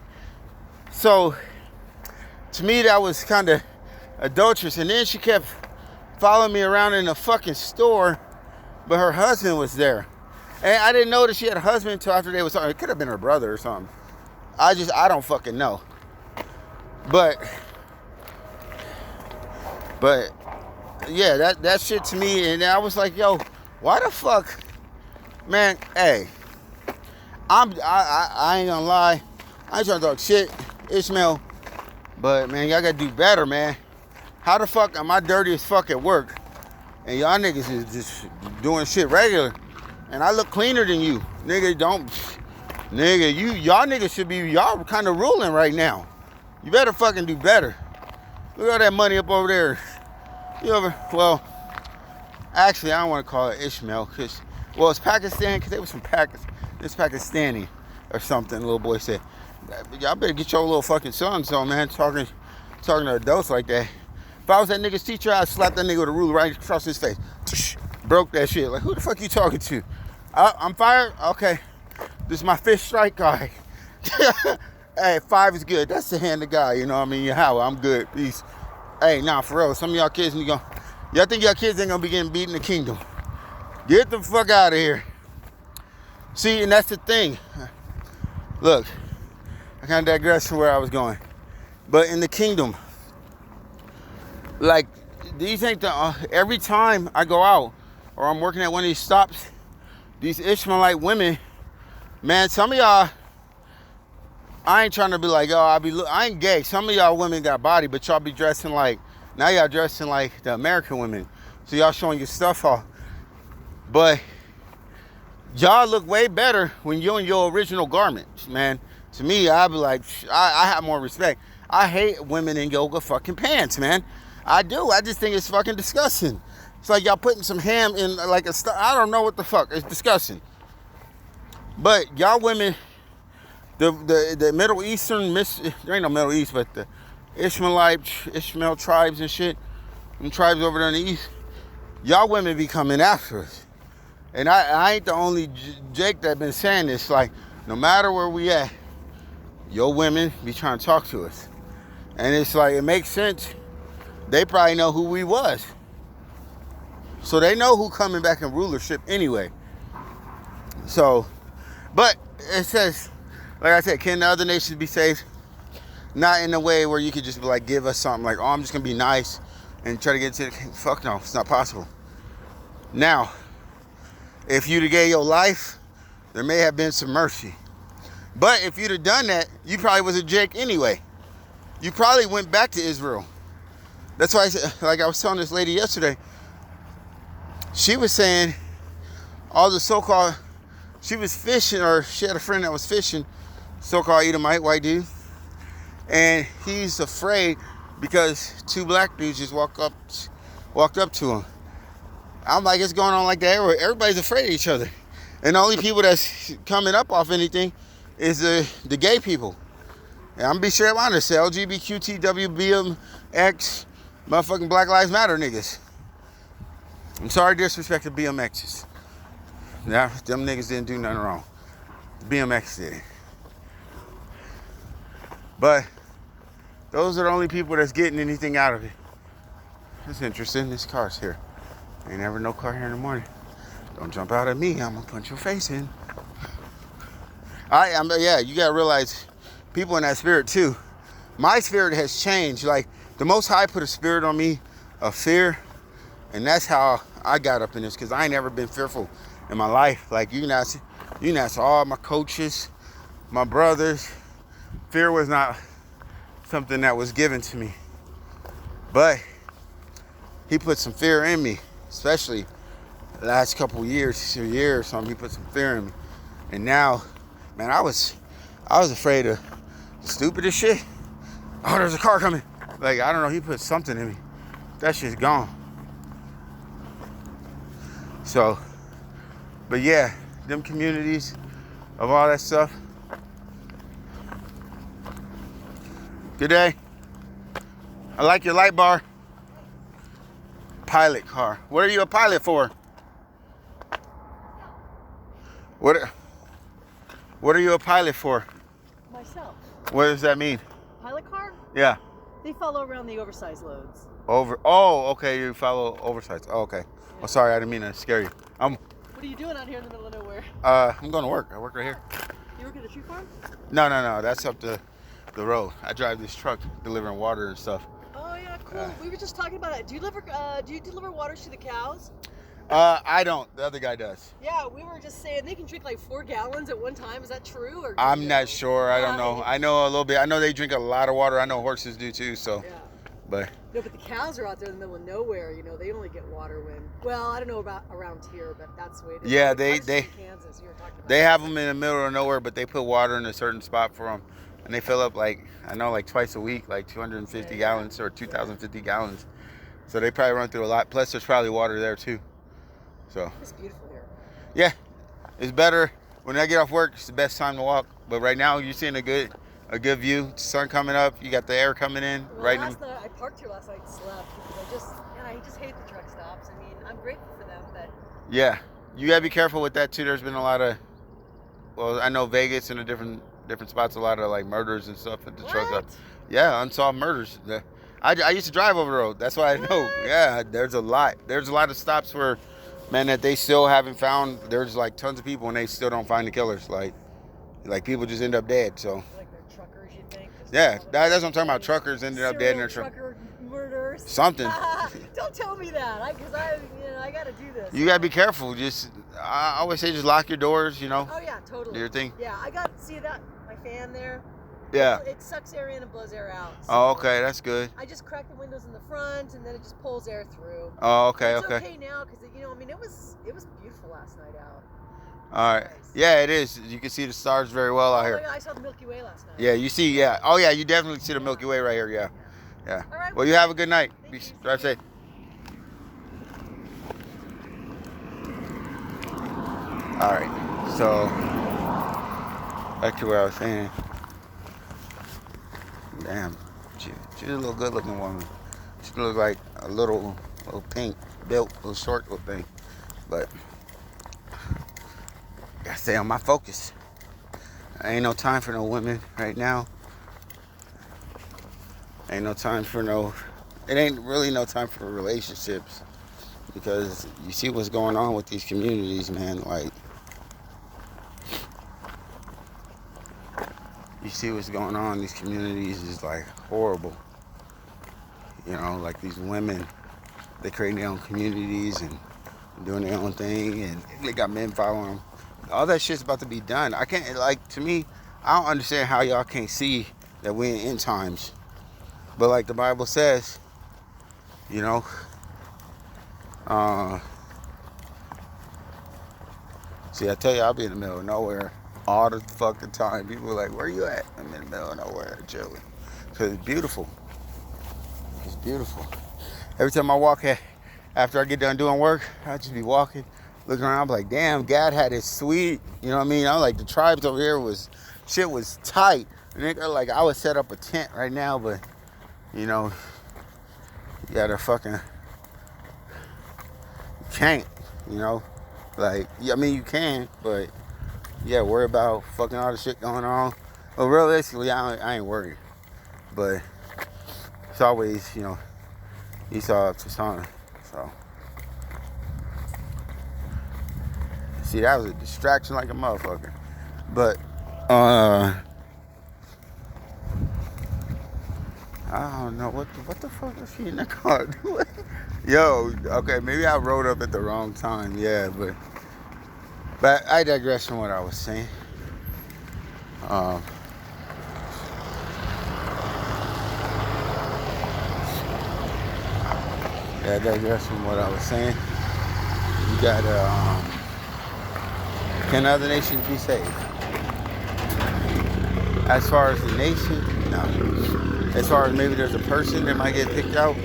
So, to me, that was kind of adulterous. And then she kept following me around in the fucking store, but her husband was there. And I didn't know that she had a husband until after they was talking. It could have been her brother or something. I don't fucking know. But yeah, that shit to me, and I was like, yo, why the fuck, man, hey, I ain't gonna lie, I ain't trying to talk shit, Ishmael, but man, y'all gotta do better, man. How the fuck am I dirty as fuck at work, and y'all niggas is just doing shit regular, and I look cleaner than you, nigga, y'all niggas should be, y'all kind of ruling right now. You better fucking do better. Look at all that money up over there. Well, actually, I don't want to call it Ishmael, because, well, it's Pakistan, because they was from Pakistan. It's Pakistani. or something. The little boy said, y'all better get your little fucking sons on, man, talking to adults like that. If I was that nigga's teacher, I'd slap that nigga with a ruler right across his face. Broke that shit. Like, who the fuck you talking to? I'm fired? Okay. This is my fifth strike guy. Hey, 5 is good. That's the hand of God, you know what I mean? How? I'm good. Peace. Hey, nah, for real. Some of y'all kids, y'all think y'all kids ain't gonna be getting beat in the kingdom. Get the fuck out of here. See, and that's the thing. Look, I kind of digress from where I was going. But in the kingdom, like, these ain't the, every time I go out or I'm working at one of these stops, these Ishmaelite women, man, some of y'all, I ain't trying to be like, oh, I ain't gay. Some of y'all women got body, but y'all be dressing like, now y'all dressing like the American women. So y'all showing your stuff off. But y'all look way better when you're in your original garments, man. To me, I'd be like, I have more respect. I hate women in yoga fucking pants, man. I do. I just think it's fucking disgusting. It's like y'all putting some ham in like I don't know what the fuck. It's disgusting. But y'all women, the Middle Eastern, there ain't no Middle East, but the Ishmael tribes and shit, them tribes over there in the East, y'all women be coming after us. And I ain't the only Jake that been saying this. Like, no matter where we at, your women be trying to talk to us. And it's like, it makes sense. They probably know who we was. So they know who coming back in rulership anyway. So, but it says, like I said, can the other nations be saved? Not in a way where you could just be like, give us something like, oh, I'm just going to be nice and try to get to the king. Fuck no, it's not possible. Now, if you'd have gave your life, there may have been some mercy. But if you'd have done that, you probably was a Jake anyway. You probably went back to Israel. That's why I said, like I was telling this lady yesterday, she was saying all the so-called, she was fishing, or she had a friend that was fishing, so-called Edomite, white dude. And he's afraid because 2 black dudes just walked up to him. I'm like, it's going on like that everywhere. Everybody's afraid of each other. And the only people that's coming up off anything is the gay people. And I'm gonna be straight honest, LGBTQTW, BMX, motherfucking Black Lives Matter niggas. I'm sorry to disrespect the BMXs. Nah, them niggas didn't do nothing wrong. The BMX did. But those are the only people that's getting anything out of it. It's interesting, this car's here. Ain't never no car here in the morning. Don't jump out at me, I'm gonna punch your face in. Yeah, you gotta realize, people in that spirit too. My spirit has changed. Like, the Most High put a spirit on me of fear, and that's how I got up in this, because I ain't never been fearful in my life. Like, you can ask all my coaches, my brothers. Fear was not something that was given to me. But he put some fear in me, especially the last couple years, a year or something. He put some fear in me. And now, man, I was afraid of the stupidest shit. Oh, there's a car coming. Like, I don't know, he put something in me. That shit's gone. So, but yeah, them communities of all that stuff. Good day. I like your light bar. Pilot car. What are you a pilot for? What are you a pilot for? Myself. What does that mean? Pilot car? Yeah. They follow around the oversized loads. Oh, okay, you follow oversights. Oh, okay. Yeah. Oh, sorry, I didn't mean to scare you. What are you doing out here in the middle of nowhere? I'm going to work. I work right here. You work at the tree farm? No. That's up the road. I drive this truck delivering water and stuff. Oh yeah, cool. We were just talking about it. Do you deliver water to the cows? I don't. The other guy does. Yeah, we were just saying they can drink like 4 gallons at one time. Is that true? Or I'm not sure. I don't know. I know a little bit. I know they drink a lot of water. I know horses do too. So. Yeah. But. No, but the cows are out there in the middle of nowhere. You know, they only get water when. Well, I don't know about around here, but that's the way it is. Yeah, Kansas, you were talking about they have them in the middle of nowhere, but they put water in a certain spot for them, and they fill up like twice a week, like 250 gallons or 2,050 gallons. So they probably run through a lot. Plus, there's probably water there too. So. It's beautiful here. Yeah, it's better when I get off work, it's the best time to walk. But right now, you're seeing a good view. Sun coming up. You got the air coming in. Well, Right. last night I parked here last night and slept because I just hate the truck stops. I mean, I'm grateful for them, but Yeah, you gotta be careful with that too. There's been a lot of, well, I know Vegas and the different spots, a lot of like murders and stuff at the truck stop. Yeah, unsolved murders. I used to drive over the road. That's why I know. What? Yeah, there's a lot of stops where, man, that they still haven't found. There's like tons of people and they still don't find the killers. Like people just end up dead. So Like they're truckers, you think? yeah, that's what I'm talking about. Truckers ended up dead in their truck. Trucker murders. Something. Don't tell me that, because I gotta do this. You gotta be careful. Just I always say, just lock your doors. You know. Oh yeah, totally. Do your thing. Yeah, I got see that my fan there. Yeah. It sucks air in and blows air out. So Oh, okay, that's good. I just crack the windows in the front, and then it just pulls air through. Oh, okay, It's okay. okay now because I mean it was beautiful last night out. All right. Nice. Yeah, it is. You can see the stars very well out Oh my here. God, I saw the Milky Way last night. Yeah, you see. Yeah. Oh, yeah. You definitely see the Milky Way right here. Yeah. Yeah. All right. Well, you have a good night. Thank you. Drive safe. All right. So back to where I was saying. Damn, she's a little good-looking woman. She looks like a little pink, built, little short little thing. But gotta stay on my focus. Ain't no time for no women right now. Ain't no time for it ain't really no time for relationships, because you see what's going on with these communities, man. Like, you see what's going on in these communities is like horrible. You know, like these women, they create their own communities and doing their own thing, and they got men following them. All that shit's about to be done. I can't, like, to me, I don't understand how y'all can't see that we're in end times. But like the Bible says, you know, see, I tell you, I'll be in the middle of nowhere all the fucking time. People are like, where you at? I'm in the middle of nowhere, chilling. Because it's beautiful. It's beautiful. Every time I walk, after I get done doing work, I just be walking, looking around, I'm like, damn, God had it sweet. You know what I mean? I'm like, the tribes over here shit was tight. And like, I would set up a tent right now, but, you know, you gotta fucking, you can't, you know? Like, I mean, you can, but yeah, worry about fucking all the shit going on. Well, realistically, I ain't worried. But it's always, you know, Esau up to something. So, see, that was a distraction like a motherfucker. But, I don't know what the fuck is she in the car doing? Yo, okay, maybe I rode up at the wrong time. Yeah, but I digress from what I was saying. I digress from what I was saying. You got can other nations be saved? As far as the nation, no. As far as maybe there's a person that might get picked out,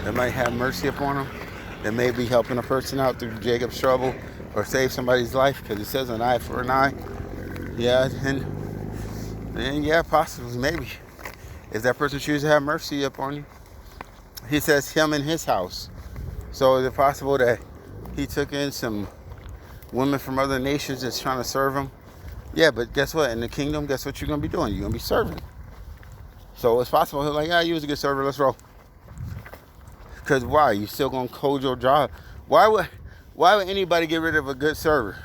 that might have mercy upon them, that may be helping a person out through Jacob's trouble, or save somebody's life, because it says an eye for an eye. Yeah, and yeah, possibly, maybe. If that person chooses to have mercy upon you, he says him and his house. So is it possible that he took in some women from other nations that's trying to serve him? Yeah, but guess what? In the kingdom, guess what you're going to be doing? You're going to be serving. So it's possible he's like, yeah, you was a good server, let's roll. Because why? You still going to hold your job. Why would anybody get rid of a good server?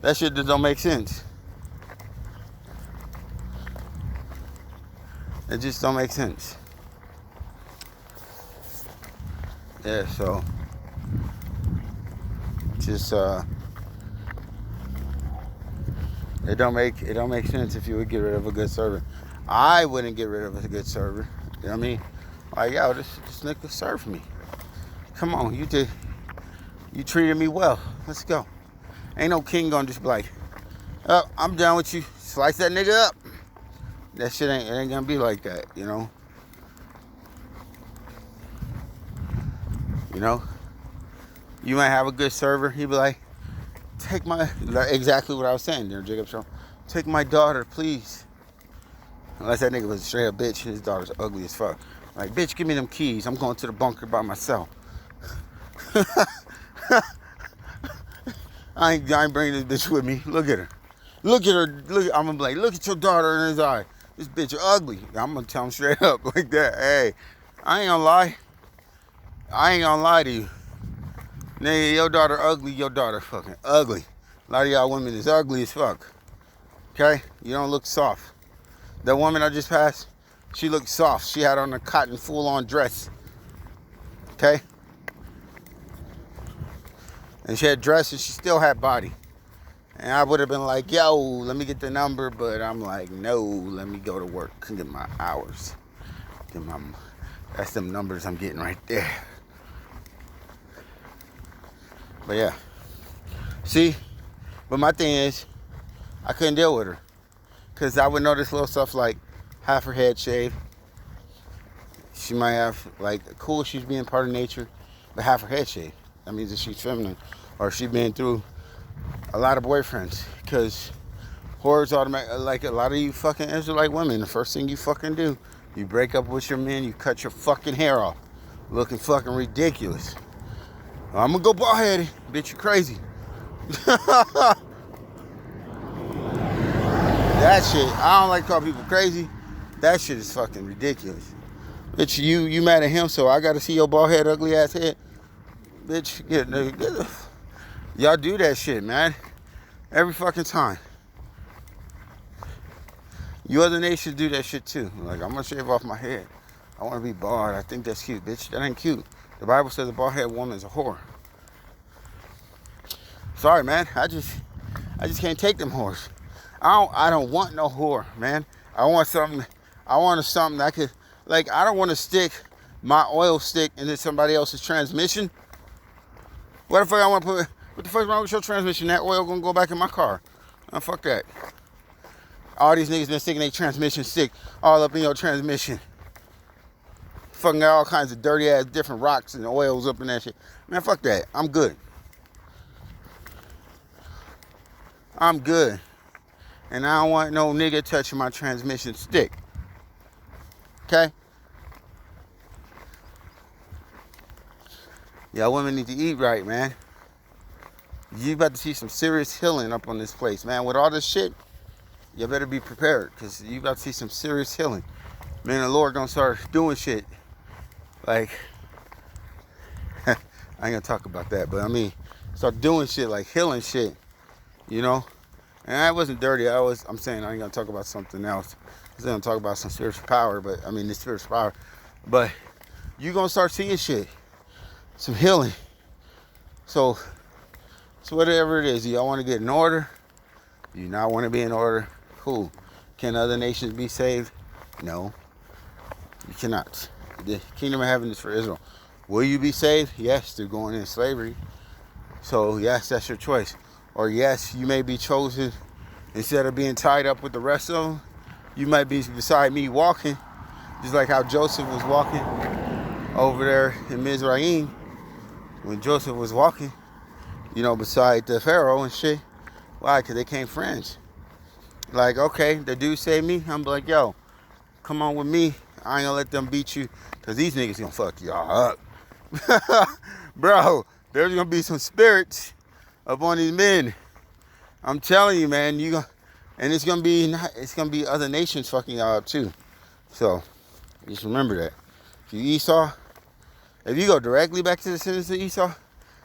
That shit just don't make sense. It just don't make sense. Yeah, so just it don't make sense if you would get rid of a good server. I wouldn't get rid of a good server. You know what I mean? Like, yo, this nigga served me. Come on, you treated me well. Let's go. Ain't no king gonna just be like, oh, I'm done with you. Slice that nigga up. That shit ain't gonna be like that, you know? You know? You might have a good server. He'd be like, take my, exactly what I was saying there, Jacob Show. Take my daughter, please. Unless that nigga was a straight up bitch, his daughter's ugly as fuck. Like, bitch, give me them keys. I'm going to the bunker by myself. I ain't bringing this bitch with me. Look at her. Look at her. I'm gonna be like, look at your daughter in his eye. This bitch ugly. I'm gonna tell him straight up like that. Hey, I ain't gonna lie. I ain't gonna lie to you. Nigga, your daughter ugly. Your daughter fucking ugly. A lot of y'all women is ugly as fuck. Okay? You don't look soft. That woman I just passed, she looked soft. She had on a cotton full-on dress. Okay? And she had dress and she still had body. And I would have been like, yo, let me get the number. But I'm like, no, let me go to work and get my hours. That's them numbers I'm getting right there. But yeah. See? But my thing is, I couldn't deal with her. Because I would notice little stuff like half her head shaved. She might have, like, cool, she's being part of nature, but half her head shaved. That means that she's feminine. Or she's been through a lot of boyfriends. Because whores automatic, like a lot of you fucking Israelite women, the first thing you fucking do, you break up with your man, you cut your fucking hair off. Looking fucking ridiculous. I'm gonna go bald headed. Bitch, you crazy. That shit, I don't like to call people crazy. That shit is fucking ridiculous. Bitch, you mad at him, so I gotta see your bald head, ugly ass head. Bitch, get y'all do that shit, man. Every fucking time. You other nations do that shit too. Like, I'm gonna shave off my head. I wanna be bald. I think that's cute, bitch. That ain't cute. The Bible says a bald head woman is a whore. Sorry, man. I just can't take them whores. I don't want no whore, man. I want something that I could, like, I don't want to stick my oil stick into somebody else's transmission. What the fuck I want to put, what the fuck's wrong with your transmission? That oil gonna go back in my car. Oh, fuck that. All these niggas been sticking their transmission stick all up in your transmission. Fucking got all kinds of dirty ass different rocks and oils up in that shit. Man, fuck that. I'm good. I'm good. And I don't want no nigga touching my transmission stick. Okay? Y'all women need to eat right, man. You about to see some serious healing up on this place, man. With all this shit, you better be prepared, because you about to see some serious healing. Man, the Lord gonna start doing shit. Like, I ain't gonna talk about that, but I mean, start doing shit like healing shit, you know? And I wasn't dirty. I'm saying I ain't gonna talk about something else. I'm gonna talk about some spiritual power, but I mean, the spiritual power. But you gonna start seeing shit, some healing. So whatever it is, do y'all want to get in order? Do you not want to be in order? Cool. Can other nations be saved? No, you cannot. The kingdom of heaven is for Israel. Will you be saved? Yes, through going into slavery. So yes, that's your choice. Or yes, you may be chosen, instead of being tied up with the rest of them, you might be beside me walking, just like how Joseph was walking over there in Mizraim. When Joseph was walking, you know, beside the Pharaoh and shit. Why? Because they came friends. Like, okay, the dude saved me. I'm like, yo, come on with me. I ain't gonna let them beat you, because these niggas gonna fuck y'all up. Bro, there's gonna be some spirits up on these men. I'm telling you, man, and it's gonna be other nations fucking y'all up too. So just remember that. If you Esau, if you go directly back to the sins of Esau,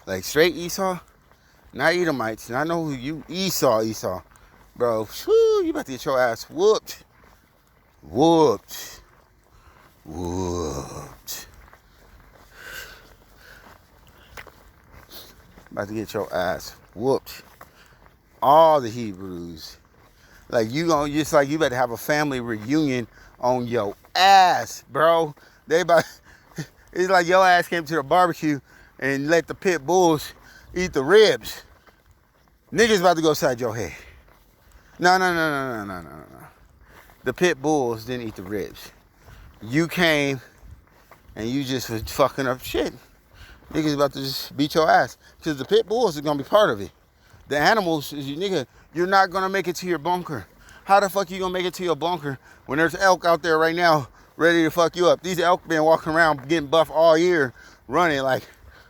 like straight Esau, not Edomites, not know who you Esau, bro, whew, you about to get your ass whooped. About to get your ass whooped. All the Hebrews. Like, you better have a family reunion on your ass, bro. It's like your ass came to the barbecue and let the pit bulls eat the ribs. Niggas about to go inside your head. No. The pit bulls didn't eat the ribs. You came and you just was fucking up shit. Niggas about to just beat your ass, because the pit bulls are gonna be part of it. The animals, is you nigga, you're not gonna make it to your bunker. How the fuck you gonna make it to your bunker when there's elk out there right now ready to fuck you up? These elk been walking around getting buff all year, running like,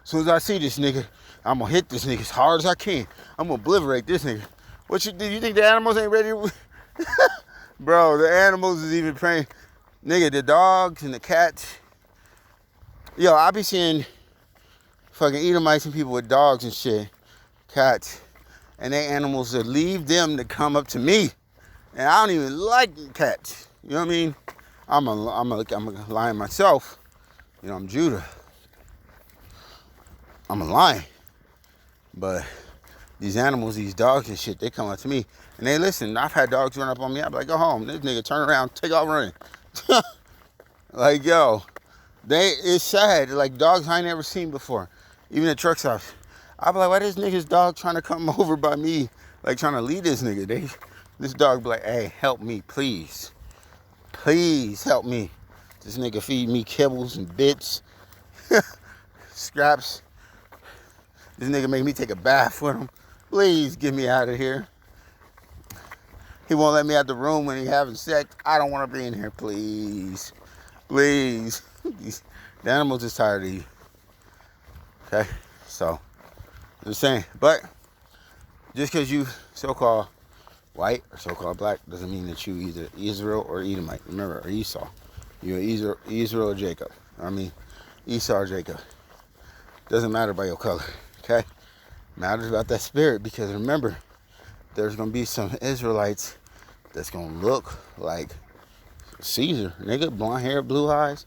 as soon as I see this nigga, I'm gonna hit this nigga as hard as I can. I'm gonna obliterate this nigga. Do you think the animals ain't ready to... Bro, the animals is even praying. Nigga, the dogs and the cats. Yo, I be seeing fucking Edomites and people with dogs and shit, cats, and they animals that leave them to come up to me. And I don't even like cats. You know what I mean? I'm a lion myself. You know, I'm Judah. I'm a lion. But these animals, these dogs and shit, they come up to me and they listen. I've had dogs run up on me. I'm like, go home. This nigga turn around, take off running. Like, yo, it's sad. Like, dogs I ain't never seen before. Even at truck stops. I be like, why this nigga's dog trying to come over by me? Like, trying to lead this nigga. This dog be like, hey, help me, please. Please help me. This nigga feed me kibbles and bits. Scraps. This nigga make me take a bath with him. Please get me out of here. He won't let me out the room when he having sex. I don't want to be in here, please. Please. The animals is tired of you. Okay? So, I'm just saying. But, just because you so-called white or so-called black doesn't mean that you either Israel or Edomite. Remember, or Esau. You're Israel or Jacob. I mean, Esau or Jacob. Doesn't matter by your color. Okay? Matters about that spirit, because remember, there's going to be some Israelites that's going to look like Caesar. Nigga, blonde hair, blue eyes.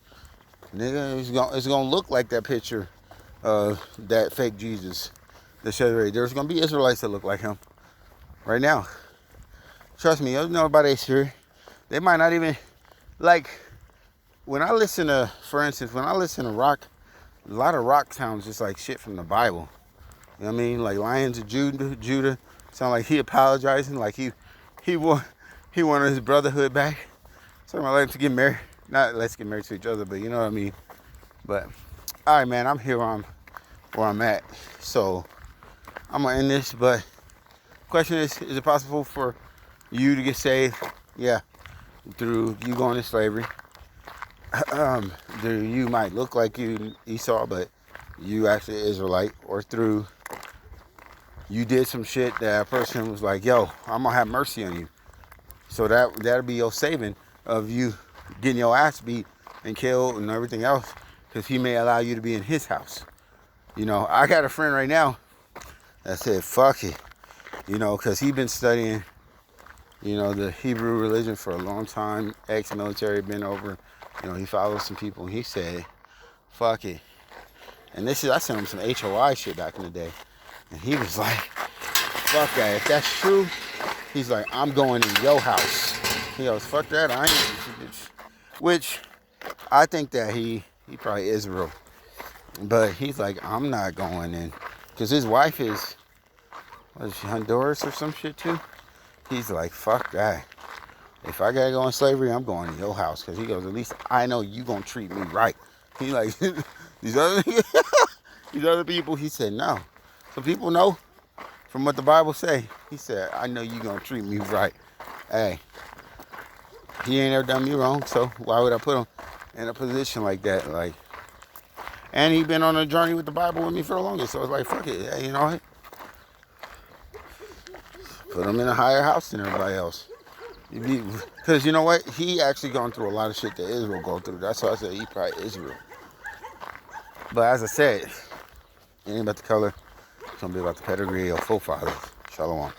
Nigga, it's going to look like that picture of that fake Jesus. There's going to be Israelites that look like him right now. Trust me, you don't know about their spirit. They might not even, like, when I listen to, for instance, to rock, a lot of rock sounds just like shit from the Bible. You know what I mean? Like Lions of Judah sound like he apologizing, like he wanted his brotherhood back. So I'm like, let's get married. Not let's get married to each other, but you know what I mean. But all right, man, I'm here where I'm at. So I'm gonna end this. But question is it possible for you to get saved? Yeah, through you going to slavery. You might look like you Esau, but you actually Israelite, or through you did some shit that a person was like, yo, I'm gonna have mercy on you. So that'll be your saving of you getting your ass beat and killed and everything else, because he may allow you to be in his house. You know, I got a friend right now that said, fuck it. You know, because he been studying, you know, the Hebrew religion for a long time, ex-military, been over, you know, he follows some people, and he said, fuck it. And I sent him some HOI shit back in the day. And he was like, fuck that. If that's true, he's like, I'm going in your house. He goes, fuck that. I ain't. Which, I think that he probably Israel. But he's like, I'm not going in. Because his wife is, what is she, Honduras or some shit too? He's like, fuck that. If I gotta go in slavery, I'm going to your house. Because he goes, at least I know you gonna treat me right. He like, these other people, he said, no. Some people know from what the Bible say. He said, I know you gonna treat me right. Hey, he ain't ever done me wrong, so why would I put him in a position like that? Like, and he been on a journey with the Bible with me for the longest, so it's like, fuck it. Hey, you know what? Put him in a higher house than everybody else. Because you know what? He actually gone through a lot of shit that Israel go through. That's why I said he probably Israel. But as I said, it ain't about the color. It's going to be about the pedigree of forefathers. Shalom.